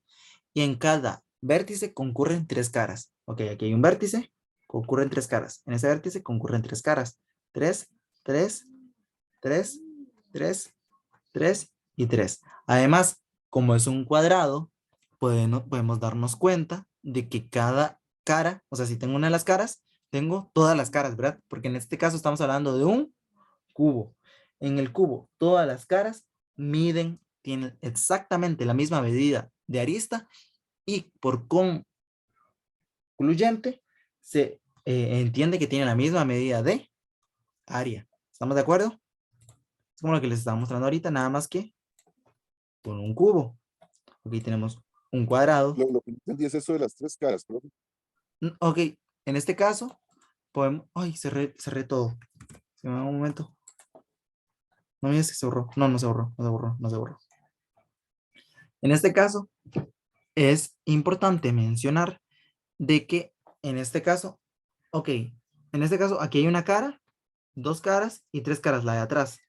Y en cada vértice concurren tres caras. Ok, aquí hay un vértice, concurren tres caras. En ese vértice concurren tres caras. Tres, tres, tres, tres, tres y tres. Además, como es un cuadrado, podemos darnos cuenta de que cada cara, o sea, si tengo una de las caras, tengo todas las caras, ¿verdad? Porque en este caso estamos hablando de un cubo. En el cubo, todas las caras tienen exactamente la misma medida de arista y por concluyente se entiende que tiene la misma medida de área. ¿Estamos de acuerdo? Es como lo que les estaba mostrando ahorita, nada más que con un cubo. Aquí tenemos un cuadrado. Lo que no entendí es eso de las tres caras, profe. Ok, en este caso, podemos... Ay, cerré todo. Se me da un momento. No me digas que se borró. No, no se borró, no se borró, no se borró. En este caso, es importante mencionar de que en este caso, ok, en este caso aquí hay una cara, dos caras y tres caras, la de atrás,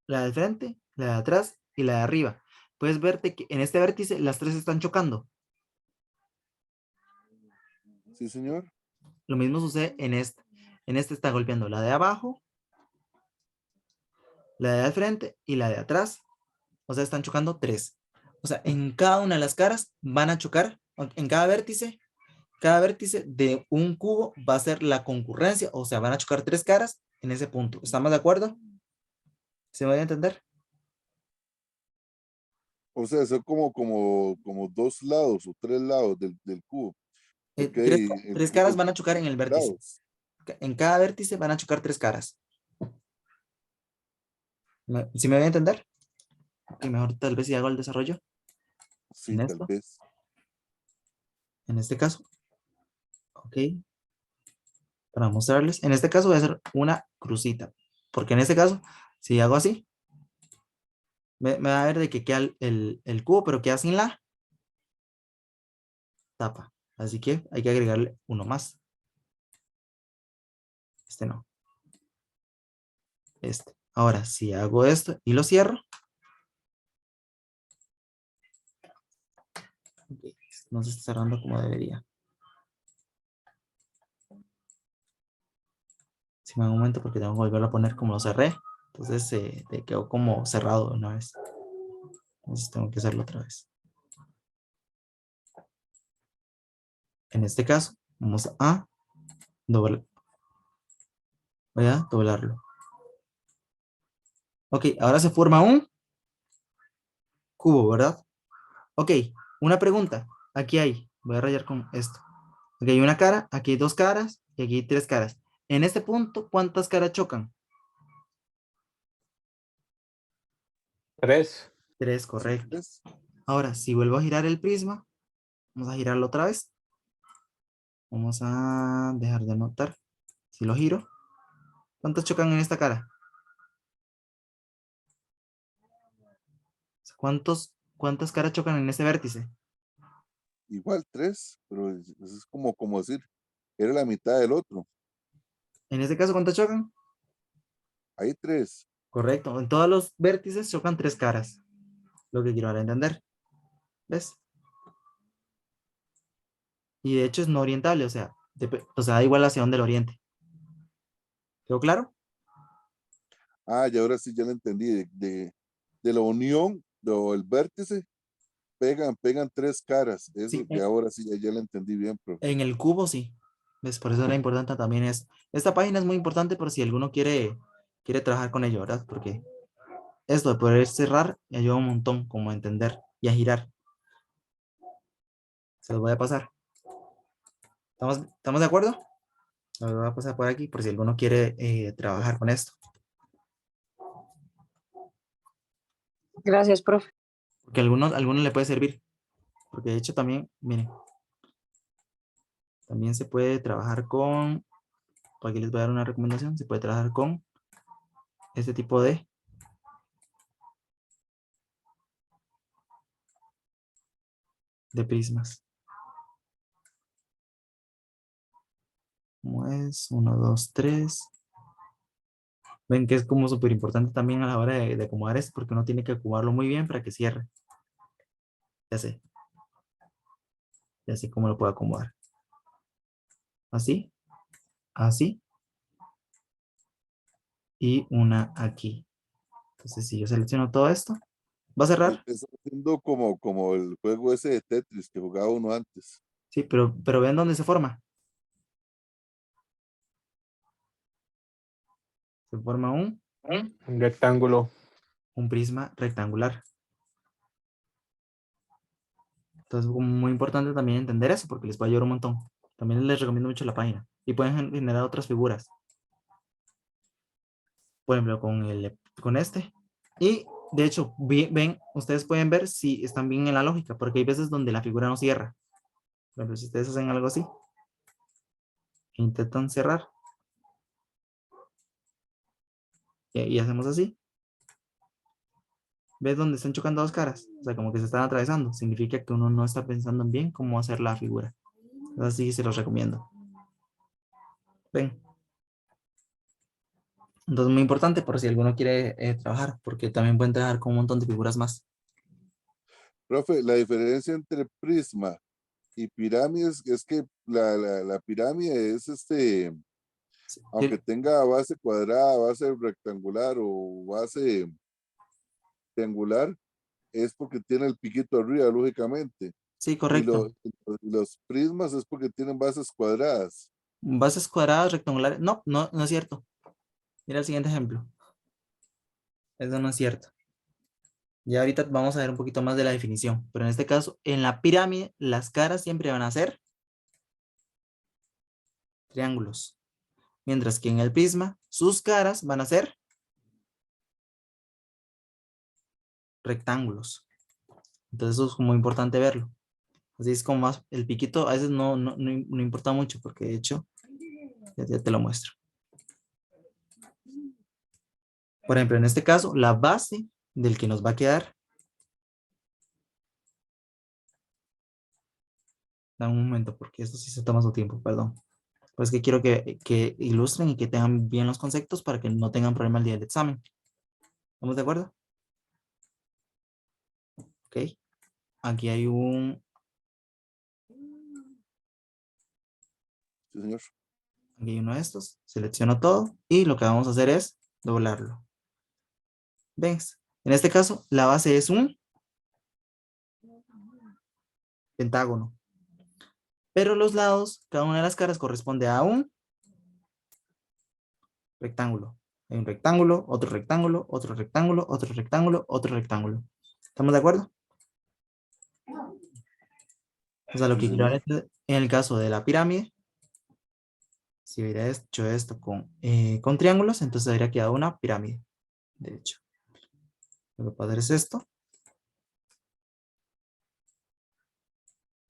la del frente, la de atrás y la de arriba. Puedes verte que en este vértice las tres están chocando. Sí, señor. Lo mismo sucede en este. En este está golpeando la de abajo, la de al frente y la de atrás. O sea, están chocando tres. O sea, en cada una de las caras van a chocar, en cada vértice de un cubo va a ser la concurrencia, o sea, van a chocar tres caras en ese punto. ¿Estamos de acuerdo? ¿Se me va a entender? O sea, son como dos lados o tres lados del cubo. Porque hay el Tres caras cubo van a chocar en el vértice. lados. En cada vértice van a chocar tres caras. ¿Sí me voy a entender? Y mejor tal vez si hago el desarrollo Sí, en tal esto, vez. en este caso. Ok. Para mostrarles. En este caso voy a hacer una crucita. Porque en este caso, si hago así, me va a ver de que queda el cubo, pero queda sin la tapa. Así que hay que agregarle uno más. Este no. Este. Ahora, si hago esto y lo cierro. Ok, no se está cerrando como debería. Si me da un momento porque tengo que volverlo a poner como lo cerré. Entonces te quedó como cerrado de una vez. Entonces tengo que hacerlo otra vez. En este caso, vamos a doblar. Voy a doblarlo. Ok, ahora se forma un cubo, ¿verdad? Ok, una pregunta. Aquí hay, voy a rayar con esto. Aquí hay una cara, aquí hay dos caras y aquí hay tres caras. En este punto, ¿cuántas caras chocan? Tres. Tres, Sí, correcto. tres. Ahora, si vuelvo a girar el prisma, vamos a girarlo otra vez. Vamos a dejar de anotar. Si lo giro, ¿cuántas chocan en esta cara? ¿Cuántas caras chocan en este vértice? Igual tres, pero es como decir, era la mitad del otro. En este caso, ¿cuántas chocan? Hay tres. Correcto. En todos los vértices chocan tres caras. Lo que quiero ahora entender. ¿Ves? Y de hecho es no orientable, o sea, da igual hacia dónde lo oriente. ¿Quedó claro? Ah, y ahora sí ya lo entendí. De la unión del vértice, pegan tres caras. Eso, Sí, y ahora sí ya lo entendí bien, pero en el cubo sí. ¿Ves? Por eso era importante también es. Esta página es muy importante por si alguno quiere trabajar con ello, ¿verdad? Porque esto de poder cerrar me ayuda un montón como a entender y a girar. Se los voy a pasar. ¿Estamos de acuerdo? Los voy a pasar por aquí por si alguno quiere trabajar con esto. Gracias, profe. Porque a algunos le puede servir. Porque de hecho también, miren, también se puede trabajar con, por aquí les voy a dar una recomendación, se puede trabajar con este tipo de prismas. ¿Cómo es? 1, 2, 3. Ven que es como súper importante también a la hora de acomodar esto, porque uno tiene que acomodarlo muy bien para que cierre. Ya sé. Ya sé cómo lo puedo acomodar. Así, así. Y una aquí. Entonces, si yo selecciono todo esto, ¿va a cerrar? Está haciendo como el juego ese de Tetris que jugaba uno antes. Sí, pero ¿ven dónde se forma? Se forma Un rectángulo. un prisma rectangular. Entonces, como muy importante también entender eso, porque les va a ayudar un montón. También les recomiendo mucho la página. Y pueden generar otras figuras. Por ejemplo, con este. Y, de hecho, ven, ustedes pueden ver si están bien en la lógica, porque hay veces donde la figura no cierra. Por ejemplo, si ustedes hacen algo así, e intentan cerrar, y hacemos así, ¿ves donde están chocando dos caras? O sea, como que se están atravesando. Significa que uno no está pensando en bien cómo hacer la figura. Así se los recomiendo. Ven. Entonces, muy importante por si alguno quiere trabajar, porque también pueden trabajar con un montón de figuras más. Profe, la diferencia entre prisma y pirámides es que la pirámide es aunque tenga base cuadrada, base rectangular o base triangular, es porque tiene el piquito arriba, lógicamente. Sí, Y correcto. los prismas es porque tienen bases cuadradas. Bases cuadradas, rectangulares. No, no, no es cierto. Mira el siguiente ejemplo. Eso no es cierto. Ya ahorita vamos a ver un poquito más de la definición. Pero en este caso, en la pirámide, las caras siempre van a ser triángulos. Mientras que en el prisma, sus caras van a ser rectángulos. Entonces eso es muy importante verlo. Así es como más, el piquito a veces no importa mucho, porque de hecho, ya te lo muestro. Por ejemplo, en este caso, la base del que nos va a quedar. Dame un momento, porque esto sí se toma su tiempo, perdón. Pues que quiero que ilustren y que tengan bien los conceptos para que no tengan problema el día del examen. ¿Estamos de acuerdo? Ok. Aquí hay Sí, señor. aquí hay uno de estos. Selecciono todo y lo que vamos a hacer es doblarlo. ¿Ves? En este caso, la base es un pentágono. Pero los lados, cada una de las caras corresponde a un rectángulo. Hay un rectángulo, otro rectángulo, otro rectángulo, otro rectángulo, otro rectángulo. ¿Estamos de acuerdo? O sea, lo Sí, que quiero señor. ver es, en el caso de la pirámide, si hubiera hecho esto con triángulos, entonces habría quedado una pirámide. De hecho, lo que puedo hacer es esto.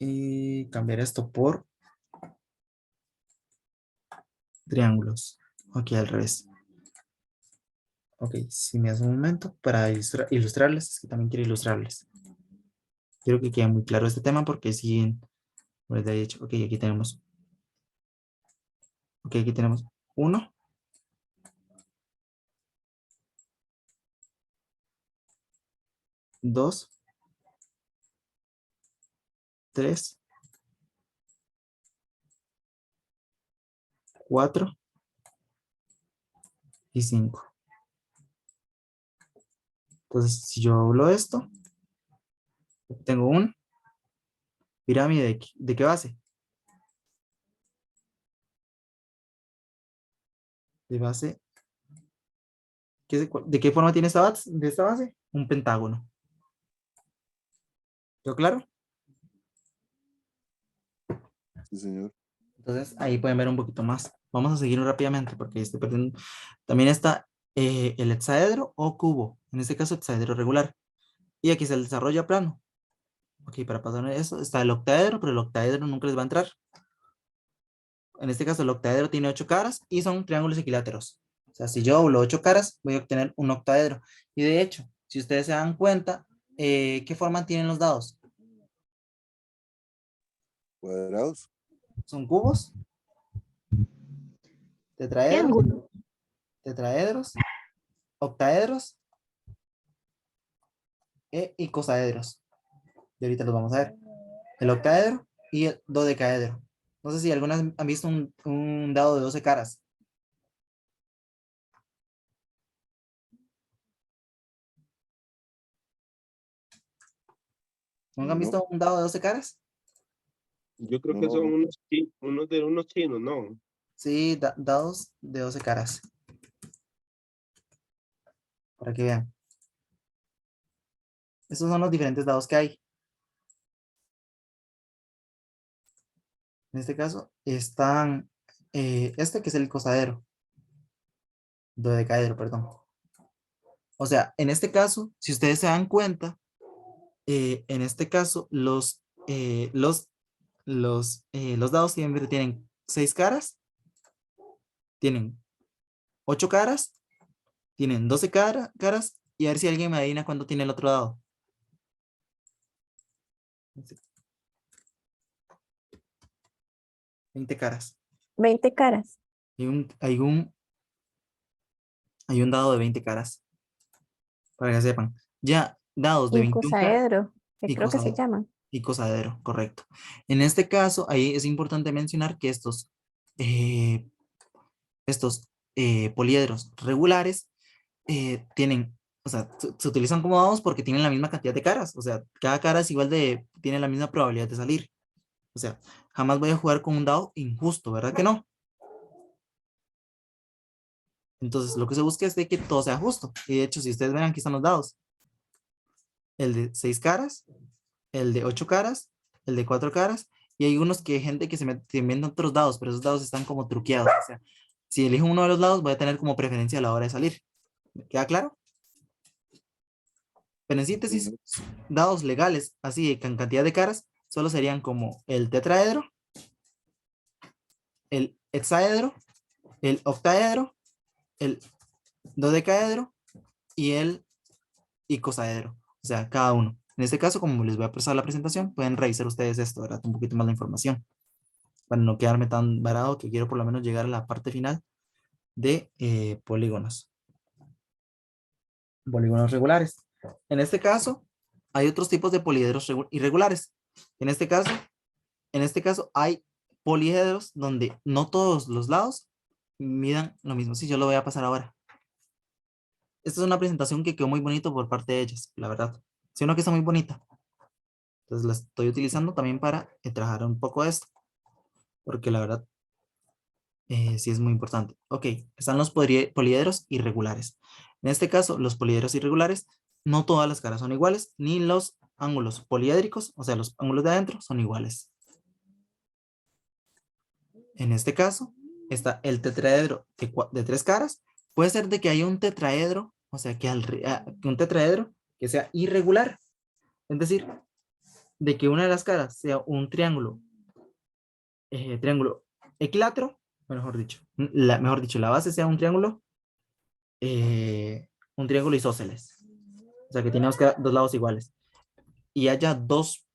Y cambiar esto por triángulos. Aquí al revés. Ok, si me das un momento para ilustrarles, es que también quiero ilustrarles. Quiero que quede muy claro este tema porque si, como les he dicho, ok, aquí tenemos, ok, aquí tenemos 1, 2, 3, 4 y 5. Entonces, si yo hablo esto, tengo un pirámide ¿de qué base? De base, ¿de qué forma tiene esta base? Un pentágono. ¿Quedó claro? Sí, señor. Entonces, ahí pueden ver un poquito más. Vamos a seguir rápidamente porque estoy perdiendo. También está el hexaedro o cubo. En este caso, hexaedro regular. Y aquí está el desarrollo a plano. Ok, para pasar eso está el octaedro, pero el octaedro nunca les va a entrar. En este caso, el octaedro tiene 8 caras y son triángulos equiláteros. O sea, si yo doblo 8 caras, voy a obtener un octaedro. Y de hecho, si ustedes se dan cuenta, ¿qué forma tienen los dados? Cuadrados. ¿Son cubos? tetraedros, Triángulo. tetraedros, octaedros e icosaedros. Y ahorita los vamos a ver. El octaedro y el dodecaedro. No sé si algunas han visto un dado de 12 caras. ¿Nunca han No, visto un dado de 12 caras? Yo creo no, que son no. unos de unos chinos, ¿no? Sí, dados de 12 caras. Para que vean. Estos son los diferentes dados que hay. En este caso están este que es el cosadero. Dodecaedro, perdón. O sea, en este caso, si ustedes se dan cuenta, en este caso los dados siempre tienen 6 caras, tienen 8 caras, tienen 12 caras, y a ver si alguien me adivina cuánto tiene el otro dado. 20 caras. 20 caras. Hay un dado de 20 caras, para que sepan. Ya, dados de 21 caras. Icosaedro, que creo que se llaman. Y cosadero, correcto. En este caso, ahí es importante mencionar que estos poliedros regulares tienen, o sea, se utilizan como dados porque tienen la misma cantidad de caras. O sea, cada cara es igual tiene la misma probabilidad de salir. O sea, jamás voy a jugar con un dado injusto, ¿verdad que no? Entonces, lo que se busca es de que todo sea justo. Y de hecho, si ustedes ven, aquí están los dados. El de 6 caras, el de 8 caras, el de 4 caras, y hay unos que hay gente que se inventan otros dados, pero esos dados están como truqueados. O sea, si elijo uno de los lados, voy a tener como preferencia a la hora de salir. ¿Me queda claro? Pero en síntesis, dados legales, así con cantidad de caras, solo serían como el tetraedro, el hexaedro, el octaedro, el dodecaedro y el icosaedro. O sea, cada uno. En este caso, como les voy a pasar la presentación, pueden revisar ustedes esto, ¿verdad? Un poquito más la información, para no quedarme tan varado, que quiero por lo menos llegar a la parte final de polígonos regulares. En este caso, hay otros tipos de poliedros irregulares. En este caso hay poliedros donde no todos los lados midan lo mismo. Sí, yo lo voy a pasar ahora. Esta es una presentación que quedó muy bonito por parte de ellas, la verdad. Sí, una que está muy bonita. Entonces la estoy utilizando también para trabajar un poco esto, porque la verdad sí es muy importante. Ok, están los poliedros irregulares. En este caso, los poliedros irregulares, no todas las caras son iguales, ni los ángulos poliédricos, o sea, los ángulos de adentro, son iguales. En este caso, está el tetraedro de 3 caras. Puede ser de que haya un tetraedro, o sea, que un tetraedro que sea irregular. Es decir, de que una de las caras sea un triángulo equilátero, mejor dicho, la base sea un triángulo isósceles. O sea, que tenemos dos lados iguales. Y haya dos,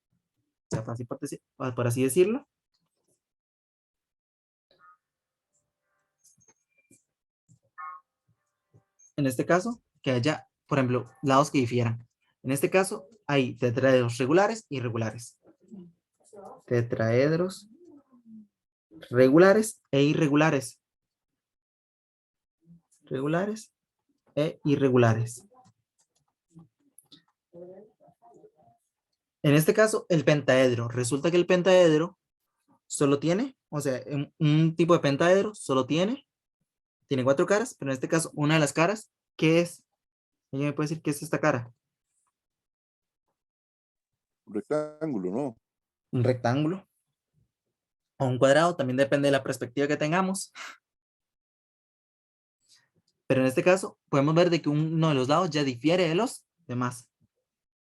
o sea, por así decirlo. En este caso, que haya, por ejemplo, lados que difieran. En este caso, hay tetraedros regulares y irregulares. Tetraedros regulares e irregulares. Regulares e irregulares. En este caso, el pentaedro. Resulta que el pentaedro solo tiene, o sea, un tipo de pentaedro solo tiene 4 caras, pero en este caso, una de las caras, ¿qué es? ¿Alguien me puede decir qué es esta cara? Un rectángulo, ¿no? Un rectángulo o un cuadrado, también depende de la perspectiva que tengamos. Pero en este caso, podemos ver de que uno de los lados ya difiere de los demás.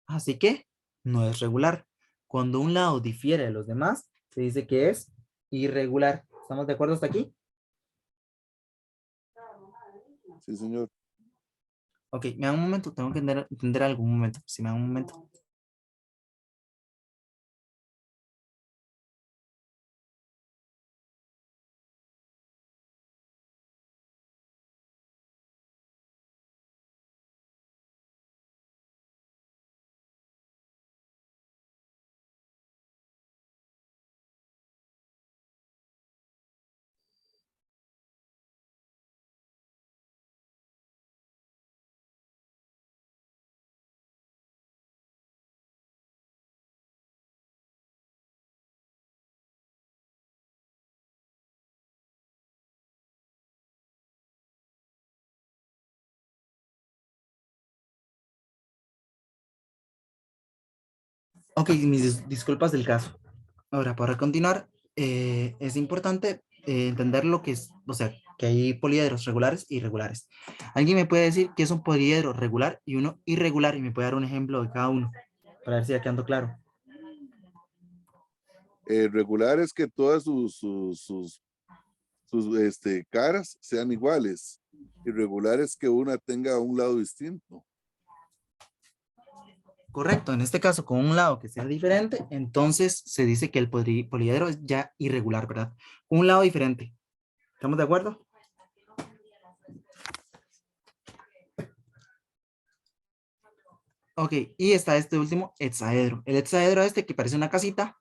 Así que no es regular. Cuando un lado difiere de los demás, se dice que es irregular. ¿Estamos de acuerdo hasta aquí? Sí, señor. Ok, me da un momento, tengo que entender algún momento. Si me da un momento. Ok, mis disculpas del caso. Ahora, para continuar, es importante entender lo que es, o sea, que hay poliedros regulares e irregulares. ¿Alguien me puede decir qué es un poliedro regular y uno irregular? Y me puede dar un ejemplo de cada uno, para ver si ya quedando claro. Regular es que todas sus caras sean iguales. Irregular es que una tenga un lado distinto. Correcto, en este caso, con un lado que sea diferente, entonces se dice que el poliedro es ya irregular, ¿verdad? Un lado diferente. ¿Estamos de acuerdo? Ok, y está este último hexaedro. El hexaedro este que parece una casita,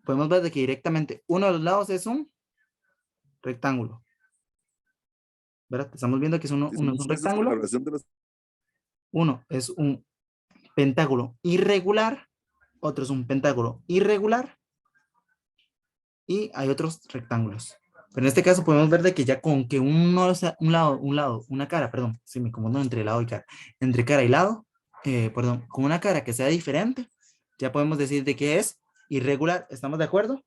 podemos ver de que directamente uno de los lados es un rectángulo. ¿Verdad? Estamos viendo que es uno Sí, es un esa es la rectángulo, relación de las. uno es un pentágono irregular, otro es un pentágono irregular y hay otros rectángulos. Pero en este caso podemos ver de que ya con que uno, o sea, una cara, perdón, si me confundo entre lado y cara, entre cara y lado, perdón, con una cara que sea diferente, ya podemos decir de que es irregular. ¿Estamos de acuerdo?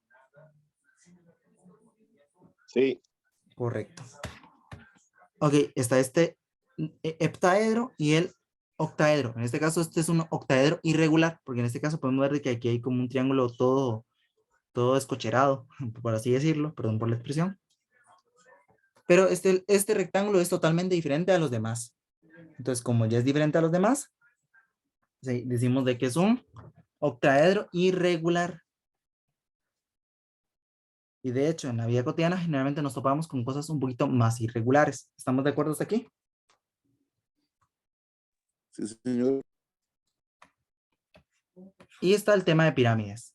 Sí. Correcto. Ok, está este heptaedro y el octaedro. En este caso, este es un octaedro irregular, porque en este caso podemos ver de que aquí hay como un triángulo todo escocherado, por así decirlo, perdón por la expresión. Pero este rectángulo es totalmente diferente a los demás. Entonces, como ya es diferente a los demás, sí, decimos de que es un octaedro irregular. Y de hecho, en la vida cotidiana generalmente nos topamos con cosas un poquito más irregulares. ¿Estamos de acuerdo hasta aquí? Sí, señor. Y está el tema de pirámides.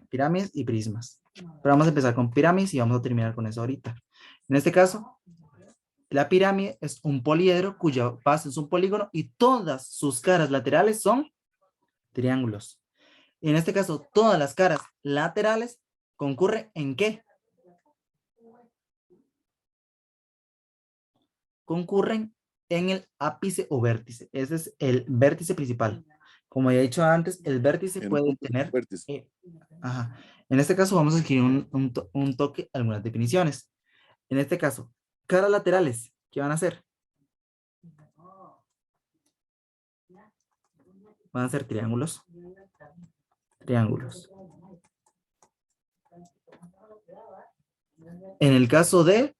Pirámides y prismas. Pero vamos a empezar con pirámides y vamos a terminar con eso ahorita. En este caso, la pirámide es un poliedro cuya base es un polígono y todas sus caras laterales son triángulos. Y en este caso, todas las caras laterales concurren ¿en qué? Concurren en el ápice o vértice. Ese es el vértice principal. Como ya he dicho antes, el vértice En puede punto tener... vértice. Ajá. En este caso vamos a escribir un toque, algunas definiciones. En este caso, caras laterales, ¿qué van a hacer? Van a ser triángulos. Triángulos. En el caso de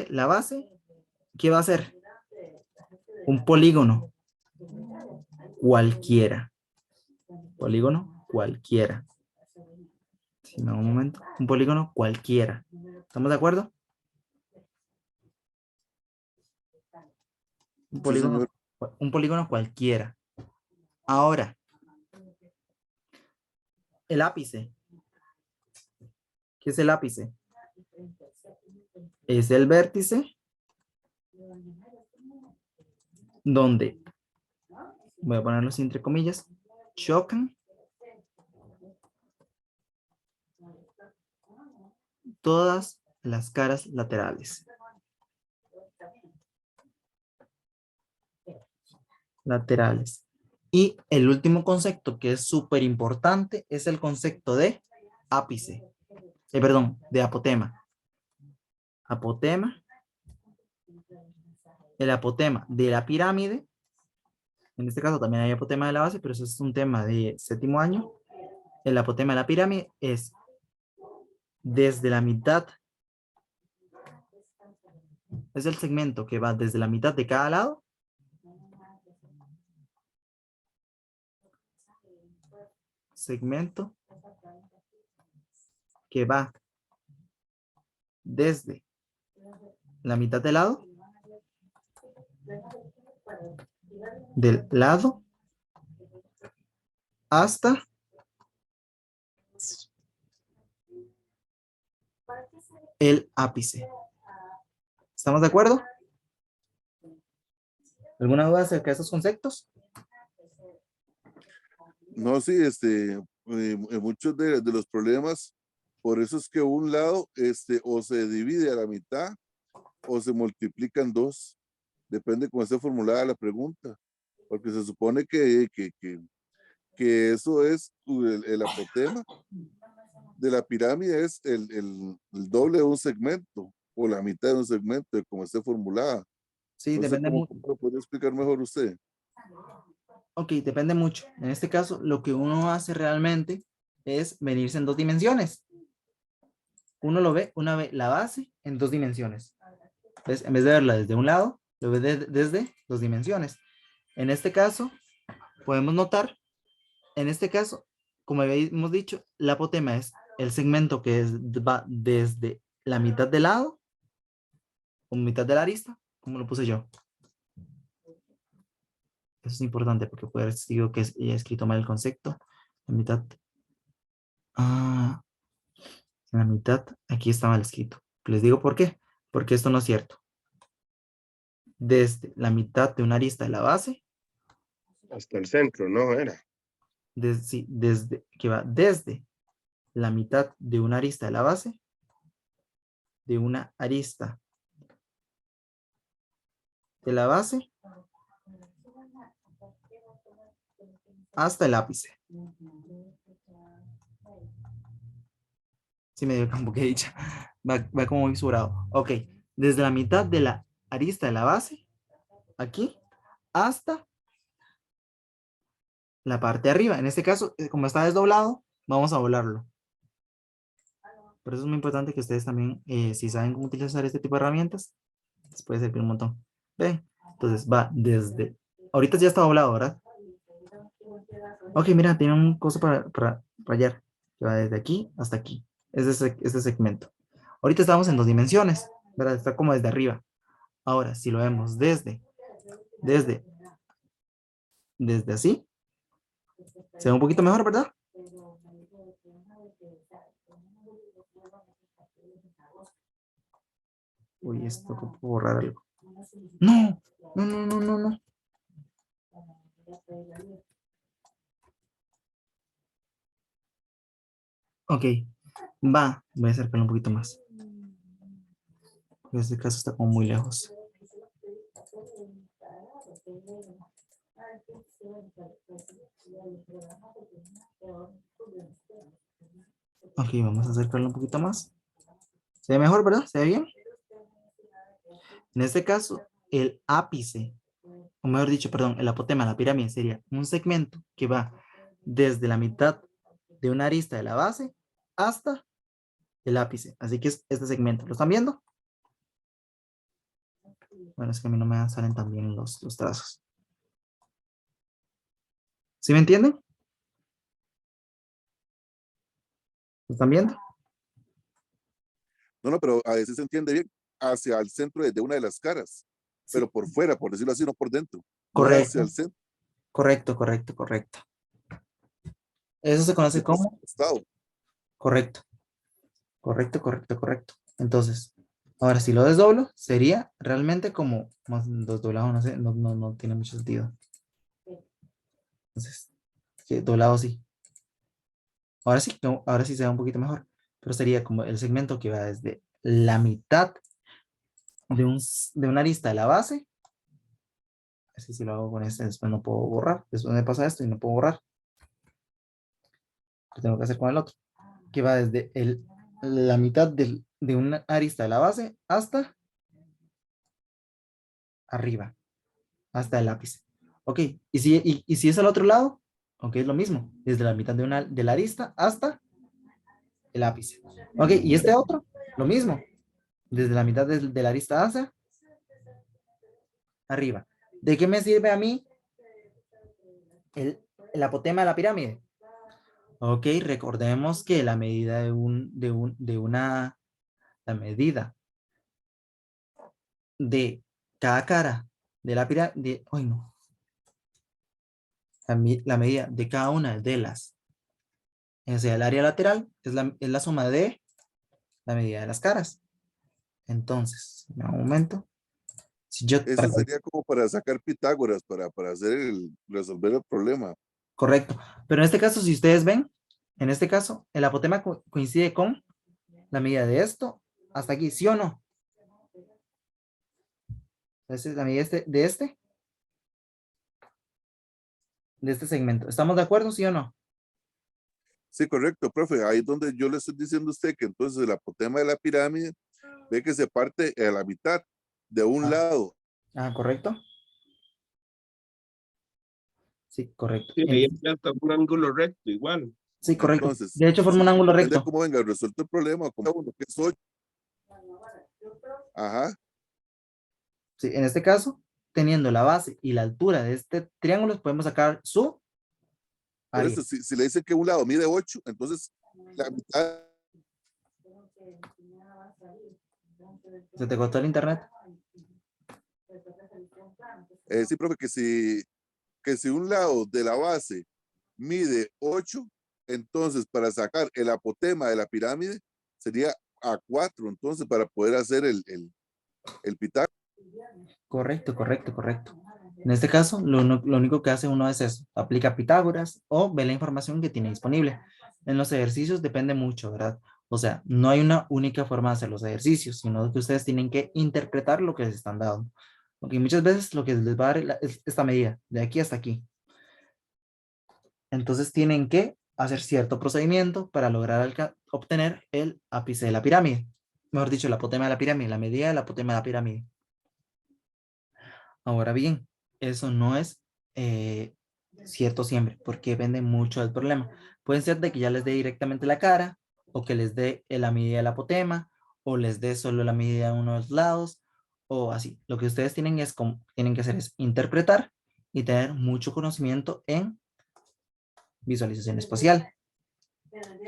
la base, ¿qué va a ser? Un polígono cualquiera. Polígono cualquiera. Si me da un momento. Un polígono cualquiera. ¿Estamos de acuerdo? Un Sí, polígono, señor. un polígono cualquiera. Ahora, el ápice. ¿Qué es el ápice? Es el vértice donde, voy a ponerlo así entre comillas, chocan todas las caras laterales. Laterales. Y el último concepto que es súper importante es el concepto de ápice. Perdón, de apotema. Apotema. El apotema de la pirámide. En este caso también hay apotema de la base, pero eso es un tema de séptimo año. El apotema de la pirámide es desde la mitad. Es el segmento que va desde la mitad de cada lado. Segmento que va desde la mitad del lado. Del lado hasta el ápice. ¿Estamos de acuerdo? ¿Alguna duda acerca de esos conceptos? No, sí, muchos de los problemas, por eso es que un lado, o se divide a la mitad o se multiplican dos. Depende cómo esté formulada la pregunta. porque se supone que eso es el apotema de la pirámide, es el doble de un segmento o la mitad de un segmento, de como esté formulada. Sí, No sé depende mucho. cómo lo puede explicar mejor usted. Ok, depende mucho. En este caso, lo que uno hace realmente es venirse en dos dimensiones. Uno lo ve, una ve la base en dos dimensiones. Entonces, en vez de verla desde un lado, lo ve desde dos dimensiones. En este caso, podemos notar, en este caso, como habíamos dicho, la apotema es el segmento que va desde la mitad del lado o mitad de la arista, como lo puse yo. Eso es importante porque puede haber sido que he escrito mal el concepto. La mitad. Ah, la mitad, aquí está mal escrito. Les digo por qué. Porque esto no es cierto. Desde la mitad de una arista de la base, Hasta el centro, ¿no? Era. sí, que va desde la mitad de una arista de la base, de una arista de la base hasta el ápice. Sí, medio campo que he dicho. Va como muy sobrado. Ok, desde la mitad de la arista de la base, aquí, hasta la parte de arriba. En este caso, como está desdoblado, vamos a doblarlo. Por eso es muy importante que ustedes también, si saben cómo utilizar este tipo de herramientas, les puede servir un montón. ¿Ven? Entonces va desde... Ahorita ya está doblado, ¿verdad? Ok, mira, tiene un coso para rayar. Que va desde aquí hasta aquí. Es este segmento. Ahorita estamos en dos dimensiones, ¿verdad? Está como desde arriba. Ahora, si lo vemos desde así, se ve un poquito mejor, ¿verdad? Uy, esto puedo borrar algo. No, no, no, no, no, no. Ok, voy a acercarlo un poquito más. En este caso está como muy lejos. Ok, vamos a acercarlo un poquito más. ¿Se ve mejor, verdad? ¿Se ve bien? En este caso, el ápice, o mejor dicho, perdón, el apotema, la pirámide, sería un segmento que va desde la mitad de una arista de la base hasta el ápice. Así que es este segmento. ¿Lo están viendo? Bueno, es que a mí no me salen tan bien los trazos. ¿Sí me entienden? ¿Lo están viendo? No, pero a veces se entiende bien hacia el centro de una de las caras, Sí. pero por fuera, por decirlo así, no por dentro. No Correcto. hacia el centro, Correcto, correcto, correcto. Eso se conoce sino hacia como el costado. correcto. Correcto, correcto, correcto. Entonces, ahora si lo desdoblo, sería realmente como más doblado, no sé, no tiene mucho sentido. Entonces, doblado sí. Ahora sí, no, ahora sí se ve un poquito mejor. Pero sería como el segmento que va desde la mitad de una arista de la base. Así si lo hago con este, después no puedo borrar. Después me pasa esto y no puedo borrar. Lo tengo que hacer con el otro. Que va desde la mitad de una arista de la base hasta arriba, hasta el ápice. Ok, y si es al otro lado, ok, es lo mismo. Desde la mitad de la arista hasta el ápice. Ok, y este otro, lo mismo. Desde la mitad de la arista hacia arriba. ¿De qué me sirve a mí el apotema de la pirámide? Ok, recordemos que la medida la medida de cada cara de la pirámide, ay no, la medida de cada una de las, o sea, el área lateral es la suma de la medida de las caras. Entonces, en un momento, si yo, Eso sería como para sacar Pitágoras, para resolver el problema. correcto, pero en este caso, si ustedes ven, en este caso, el apotema coincide con la medida de esto hasta aquí, ¿sí o no? Esa es la medida de este de este segmento. ¿Estamos de acuerdo, sí o no? Sí, correcto, profe. Ahí es donde yo le estoy diciendo a usted que entonces el apotema de la pirámide ve que se parte a la mitad de un lado. ¿Correcto? Sí, correcto. Sí, ahí ya está un ángulo recto igual. Sí, correcto. Entonces, De hecho, forma un ángulo depende recto. cómo venga resuelto el problema, como uno que es 8. Ajá. Sí, en este caso, teniendo la base y la altura de este triángulo, podemos sacar su Por área. eso, si le dice que un lado mide 8, entonces la mitad. ¿Se te cortó el internet? Sí, profe, que si un lado de la base mide 8, entonces para sacar el apotema de la pirámide sería a 4, entonces para poder hacer el Pitágoras. Correcto, correcto, correcto. En este caso, lo único que hace uno es eso, aplica Pitágoras o ve la información que tiene disponible. En los ejercicios depende mucho, ¿verdad? O sea, no hay una única forma de hacer los ejercicios, sino que ustedes tienen que interpretar lo que les están dando. Porque muchas veces lo que les va a dar es esta medida, de aquí hasta aquí. Entonces tienen que hacer cierto procedimiento para lograr obtener el ápice de la pirámide. Mejor dicho, el apotema de la pirámide, la medida del apotema de la pirámide. Ahora bien, eso no es cierto siempre, porque depende mucho del problema. Puede ser de que ya les dé directamente la cara, o que les dé la medida del apotema, o les dé solo la medida de uno de los lados, o así. Lo que ustedes tienen que hacer es interpretar y tener mucho conocimiento en visualización espacial.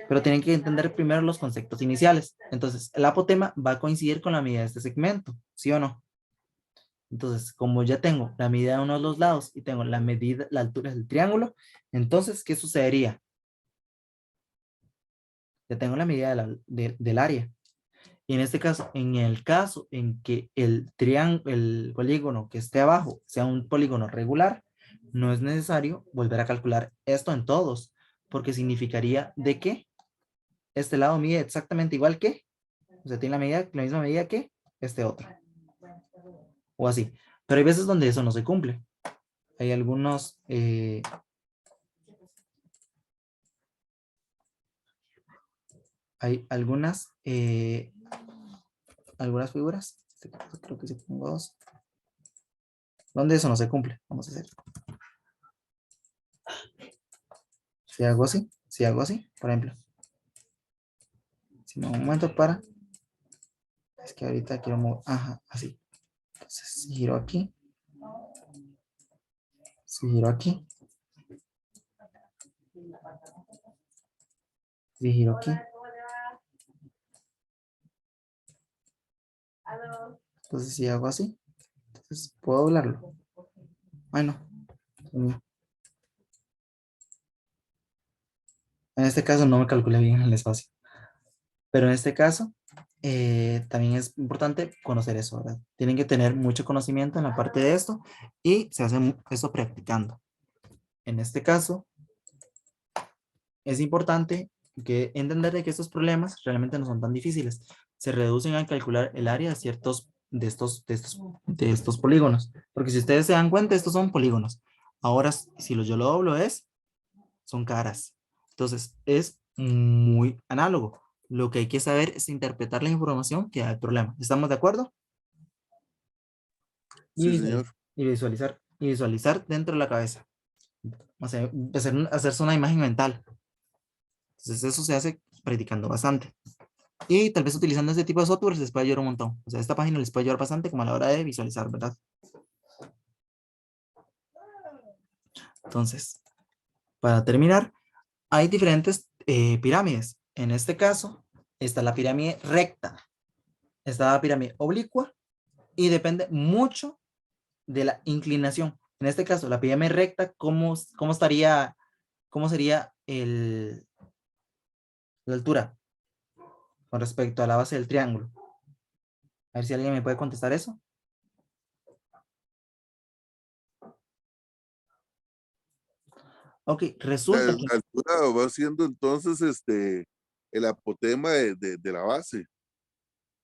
Pero tienen que entender primero los conceptos iniciales. Entonces, el apotema va a coincidir con la medida de este segmento, ¿sí o no? Entonces, como ya tengo la medida de uno de los lados y tengo la medida, la altura del triángulo, entonces, ¿qué sucedería? Ya tengo la medida del área. Y en este caso, en el caso en que el polígono que esté abajo sea un polígono regular, no es necesario volver a calcular esto en todos, porque significaría de que este lado mide exactamente igual que, o sea, tiene la misma medida que este otro, o así. Pero hay veces donde eso no se cumple. Hay algunos, hay algunas figuras, creo que sí pongo dos, donde eso no se cumple. Vamos a hacer. Si hago así, por ejemplo. Si me doy un momento para, es que ahorita quiero mover, ajá, así. Entonces, si giro aquí, si giro aquí, si giro aquí. Entonces, si hago así, entonces puedo doblarlo. Bueno, en este caso no me calculé bien el espacio. Pero en este caso, también es importante conocer eso, ¿verdad? Tienen que tener mucho conocimiento en la parte de esto y se hace eso practicando. En este caso, es importante que entender de que estos problemas realmente no son tan difíciles. Se reducen a calcular el área de ciertos de estos polígonos. Porque si ustedes se dan cuenta, estos son polígonos. Ahora, si yo lo doblo son caras. Entonces, es muy análogo. Lo que hay que saber es interpretar la información que da el problema. ¿Estamos de acuerdo? Sí, señor. Y visualizar dentro de la cabeza. O sea, hacerse una imagen mental. Entonces, eso se hace practicando bastante. Y tal vez utilizando este tipo de software les puede ayudar un montón. O sea, esta página les puede ayudar bastante como a la hora de visualizar, ¿verdad? Entonces, para terminar, hay diferentes pirámides. En este caso, está la pirámide recta, está la pirámide oblicua y depende mucho de la inclinación. En este caso, la pirámide recta, ¿cómo sería la altura con respecto a la base del triángulo? A ver si alguien me puede contestar eso. Ok, resulta que La altura va siendo entonces el apotema de la base.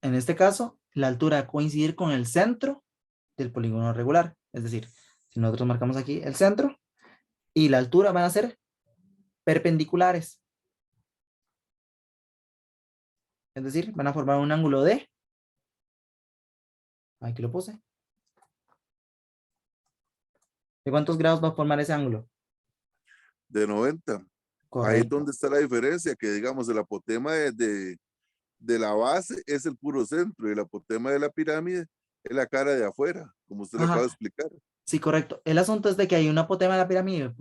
en este caso, la altura va a coincidir con el centro del polígono regular. Es decir, si nosotros marcamos aquí el centro, y la altura van a ser perpendiculares. Es decir, van a formar un ángulo de, aquí lo puse. ¿De cuántos grados va a formar ese ángulo? De 90. Ahí es Correcto. donde está la diferencia, que digamos el apotema de la base es el puro centro y el apotema de la pirámide es la cara de afuera, como usted lo acaba de Ajá. explicar. Sí, correcto. El asunto es de que hay un apotema de la pirámide.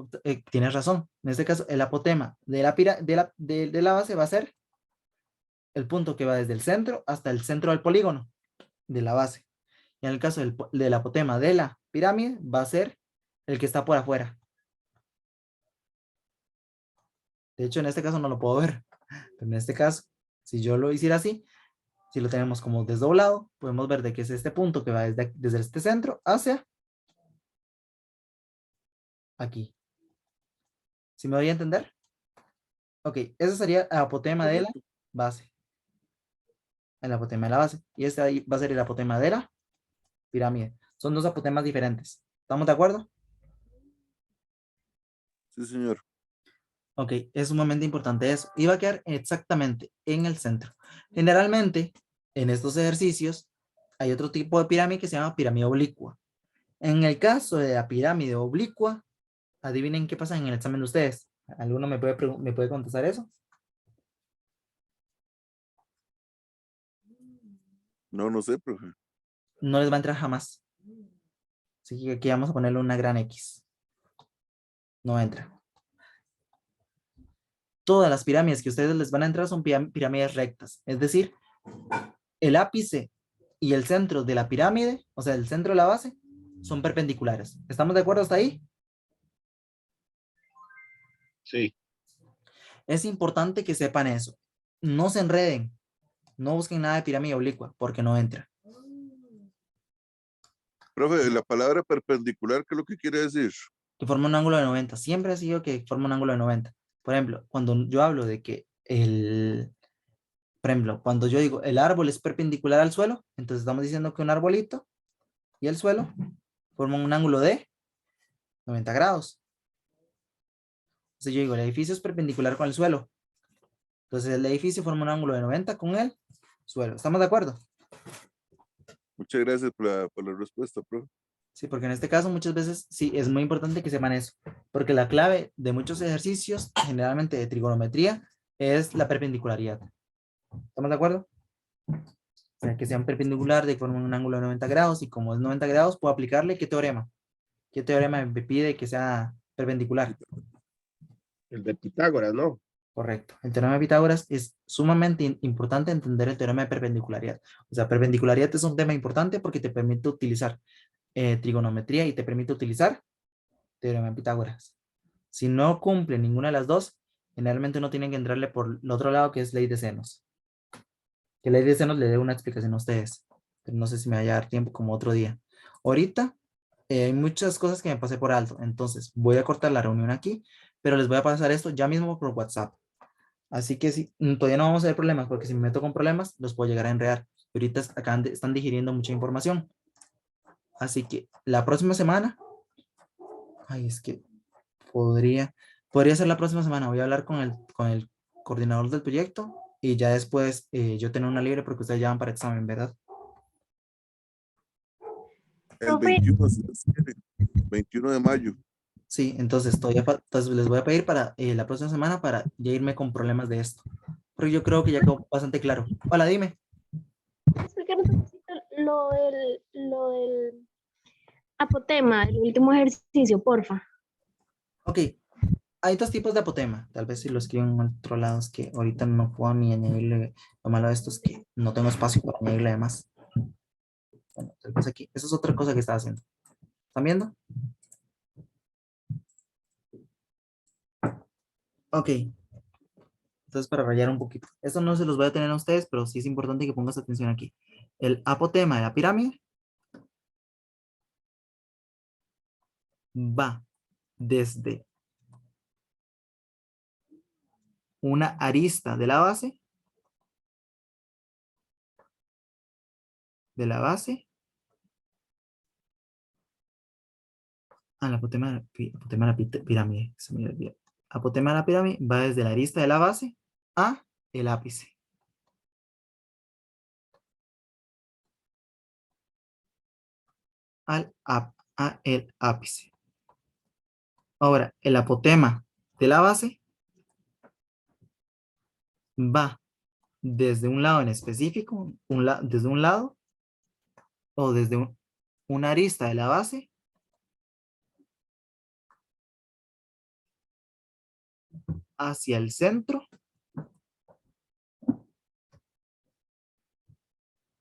Tienes razón. En este caso, el apotema de la base va a ser el punto que va desde el centro hasta el centro del polígono de la base. Y en el caso del apotema de la pirámide, va a ser el que está por afuera. De hecho, en este caso no lo puedo ver. Pero en este caso, si yo lo hiciera así, si lo tenemos como desdoblado, podemos ver de que es este punto que va desde este centro hacia aquí. ¿Sí me doy a entender? Ok, ese sería el apotema de la Correcto. base. El apotema de la base. Y este ahí va a ser el apotema de la pirámide. Son dos apotemas diferentes. ¿Estamos de acuerdo? Sí, señor. Ok, es sumamente importante eso. Y va a quedar exactamente en el centro. Generalmente, en estos ejercicios, hay otro tipo de pirámide que se llama pirámide oblicua. En el caso de la pirámide oblicua, adivinen qué pasa en el examen de ustedes. ¿Alguno me puede contestar eso? No, no sé, profe. No les va a entrar jamás. Así que aquí vamos a ponerle una gran X. No entra. Todas las pirámides que ustedes les van a entrar son pirámides rectas. Es decir, el ápice y el centro de la pirámide, o sea, el centro de la base, son perpendiculares. ¿Estamos de acuerdo hasta ahí? Sí. Es importante que sepan eso. No se enreden. No busquen nada de pirámide oblicua porque no entra. Profe, la palabra perpendicular, ¿qué es lo que quiere decir? Que forma un ángulo de 90. Siempre ha sido que forma un ángulo de 90. Por ejemplo, cuando yo hablo de que por ejemplo, cuando yo digo el árbol es perpendicular al suelo, entonces estamos diciendo que un arbolito y el suelo forman un ángulo de 90 grados. Entonces yo digo, el edificio es perpendicular con el suelo. Entonces el edificio forma un ángulo de 90 con el suelo. ¿Estamos de acuerdo? Muchas gracias por la respuesta, profe. Sí, porque en este caso muchas veces sí es muy importante que sepan eso, porque la clave de muchos ejercicios, generalmente de trigonometría, es la perpendicularidad. ¿Estamos de acuerdo? O sea, que sean perpendicular de forma un ángulo de 90 grados y como es 90 grados, puedo aplicarle ¿qué teorema? ¿Qué teorema me pide que sea perpendicular? El de Pitágoras, ¿no? Correcto. El teorema de Pitágoras es sumamente importante entender el teorema de perpendicularidad. O sea, perpendicularidad es un tema importante porque te permite utilizar trigonometría y te permite utilizar teorema de Pitágoras. Si no cumple ninguna de las dos, generalmente uno tiene que entrarle por el otro lado que es ley de senos. Que ley de senos le dé una explicación a ustedes. Pero no sé si me vaya a dar tiempo como otro día. Ahorita hay muchas cosas que me pasé por alto. Entonces voy a cortar la reunión aquí, pero les voy a pasar esto ya mismo por WhatsApp. Así que si, todavía no vamos a tener problemas, porque si me meto con problemas, los puedo llegar a enredar. Ahorita están digiriendo mucha información. Así que la próxima semana, ay, es que podría ser la próxima semana. Voy a hablar con el coordinador del proyecto y ya después yo tener una libre porque ustedes ya van para examen, ¿verdad? El Profe, 21, 21 de mayo. Sí, entonces, entonces les voy a pedir para la próxima semana para ya irme con problemas de esto. Porque yo creo que ya quedó bastante claro. Hola, dime. explicar un poquito lo del apotema, el último ejercicio, porfa. Ok, hay dos tipos de apotema. Tal vez si lo escribo en otro lado, es que ahorita no puedo ni añadirle. Lo malo de esto es que no tengo espacio para añadirle además. Bueno, tal vez aquí. Esa es otra cosa que estaba haciendo. ¿Están viendo? Ok. Entonces, para rayar un poquito. Esto no se los voy a tener a ustedes, pero sí es importante que pongas atención aquí. El apotema de la pirámide va desde una arista de la base, Ah, apotema de la pirámide. Se me olvidó. Apotema de la pirámide va desde la arista de la base a el ápice. A el ápice. Ahora, el apotema de la base va desde un lado en específico, desde un lado, o desde una arista de la base hacia el centro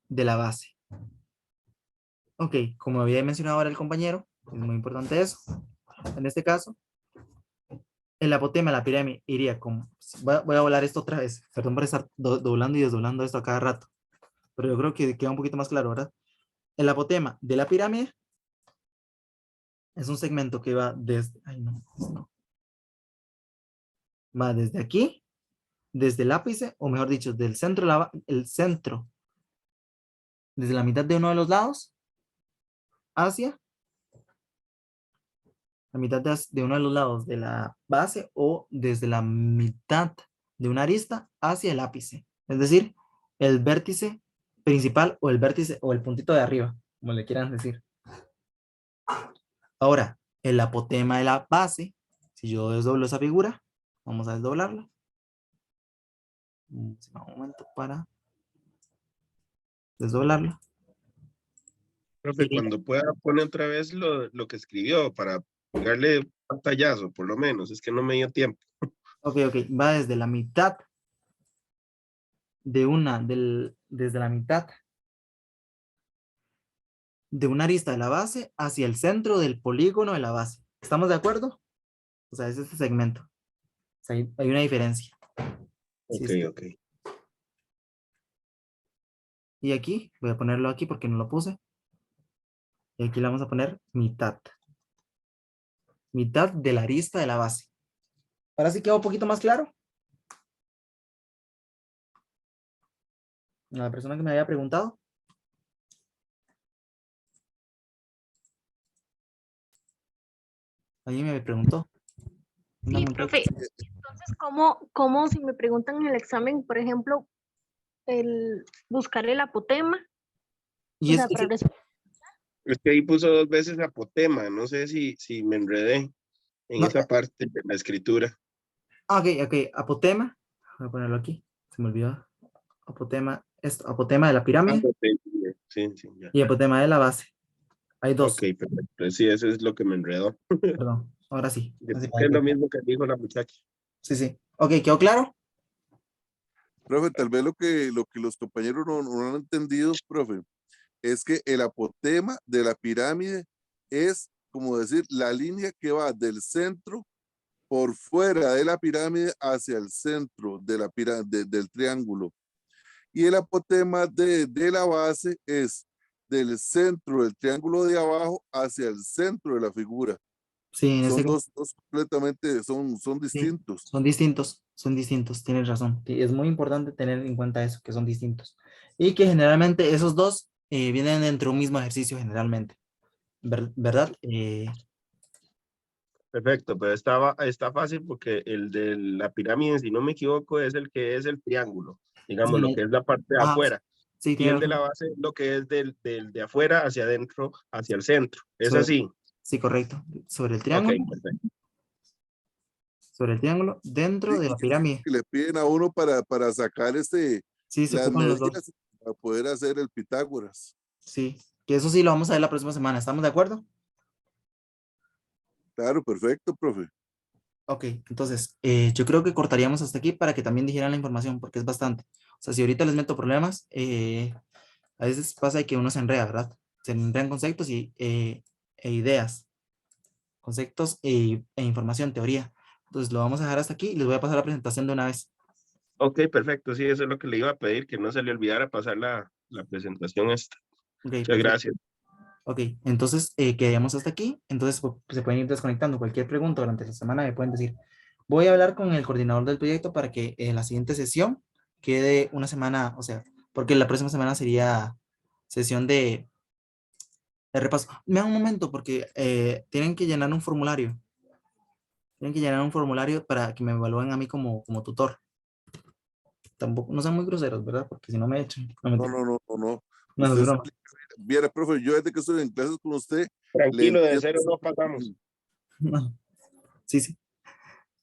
de la base. Ok, como había mencionado ahora el compañero, es muy importante eso. En este caso, el apotema de la pirámide iría como... Voy a volar esto otra vez. Perdón por estar doblando y desdoblando esto a cada rato. Pero yo creo que queda un poquito más claro, ¿verdad? El apotema de la pirámide es un segmento que va desde... Ay, no. Va desde aquí, desde el ápice, o mejor dicho, del centro, el centro, desde la mitad de uno de los lados, hacia la mitad de uno de los lados de la base, o desde la mitad de una arista hacia el ápice. Es decir, el vértice principal o el vértice o el puntito de arriba, como le quieran decir. Ahora, el apotema de la base, si yo desdoblo esa figura, vamos a desdoblarla. Un momento para desdoblarla. Profe, cuando pueda pone otra vez lo que escribió para pegarle un pantallazo, por lo menos, es que no me dio tiempo. Ok, va desde la mitad desde la mitad de una arista de la base hacia el centro del polígono de la base. ¿Estamos de acuerdo? O sea, es este segmento. O sea, hay una diferencia. Ok, Sí, ok. Y aquí, voy a ponerlo aquí porque no lo puse. Y aquí le vamos a poner mitad. Mitad de la arista de la base. Ahora sí queda un poquito más claro. La persona que me había preguntado. Alguien me preguntó. Sí, profe. Entonces, ¿cómo si me preguntan en el examen, por ejemplo, el buscar el apotema? Y O sea, para responder. Es que ahí puso 2 veces apotema, no sé si me enredé en no, esa parte de la escritura. ok. Apotema. Voy a ponerlo aquí. Se me olvidó. Apotema. Esto. Apotema de la pirámide. Sí, ya. Y apotema de la base. Hay dos. Ok, perfecto. Sí, eso es lo que me enredó. Perdón. Ahora sí. Es lo mismo que dijo la muchacha. Sí. Ok, ¿quedó claro? Profe, tal vez lo que los compañeros no han entendido, profe, es que el apotema de la pirámide es, como decir, la línea que va del centro por fuera de la pirámide hacia el centro de la del triángulo. Y el apotema de la base es del centro del triángulo de abajo hacia el centro de la figura. Sí, en Son ese caso. dos completamente, son Sí, distintos. son distintos, tienes razón. Sí, es muy importante tener en cuenta eso, que son distintos. Y que generalmente esos dos vienen dentro de un mismo ejercicio generalmente. ¿Verdad? Perfecto, pero está fácil porque el de la pirámide, si no me equivoco, es el que es el triángulo, digamos, lo que es la parte de afuera. Sí, Y el tienes de la razón. base es lo que es del de afuera hacia adentro, hacia el centro. Es Sobre- así. sí, correcto. Sobre el Ok, triángulo, perfecto. dentro Sí, de la pirámide. que le piden a uno para sacar Sí, se las ocupan los dos. medidas para poder hacer el Pitágoras. Sí, que eso sí lo vamos a ver la próxima semana. ¿Estamos de acuerdo? Claro, perfecto, profe. Ok, entonces yo creo que cortaríamos hasta aquí para que también dijeran la información, porque es bastante. O sea, si ahorita les meto problemas, a veces pasa que uno se enreda, ¿verdad? Se enredan conceptos e ideas, conceptos e información, teoría. Entonces lo vamos a dejar hasta aquí y les voy a pasar la presentación de una vez. Ok, perfecto. Sí, eso es lo que le iba a pedir, que no se le olvidara pasar la presentación esta. Ok, Muchas perfecto. gracias. Ok, entonces quedaríamos hasta aquí. Entonces se pueden ir desconectando. Cualquier pregunta durante la semana me pueden decir. Voy a hablar con el coordinador del proyecto para que en la siguiente sesión quede una semana, o sea, porque la próxima semana sería sesión el repaso. Me dan un momento porque tienen que llenar un formulario. Tienen que llenar un formulario para que me evalúen a mí como tutor. Tampoco, no sean muy groseros, ¿verdad? Porque si no me echan. No, No, mentira. no, no, no, no. No, es Usted broma. viera, profe, yo desde que estoy en clases con usted, le Tranquilo, de entiendo. cero no pasamos. No. Sí, sí.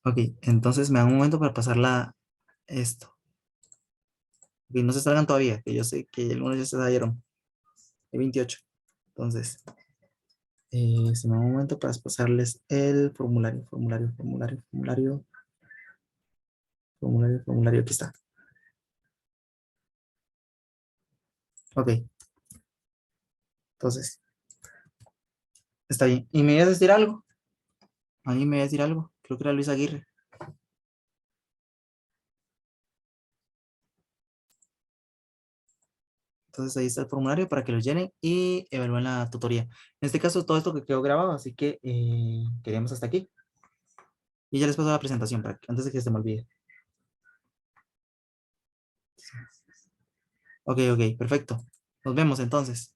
Ok, entonces me dan un momento para pasarla esto. Ok, no se salgan todavía, que yo sé que algunos ya se salieron. Hay 28. Entonces, se me da un momento para pasarles el formulario, formulario, aquí está. Ok, entonces, está bien. ¿Y me ibas a decir algo? A mí me iba a decir algo. Creo que era Luis Aguirre. Entonces ahí está el formulario para que lo llenen y evalúen la tutoría. En este caso, todo esto que quedó grabado, así que queríamos hasta aquí. Y ya les paso la presentación antes de que se me olvide. Ok, perfecto. Nos vemos entonces.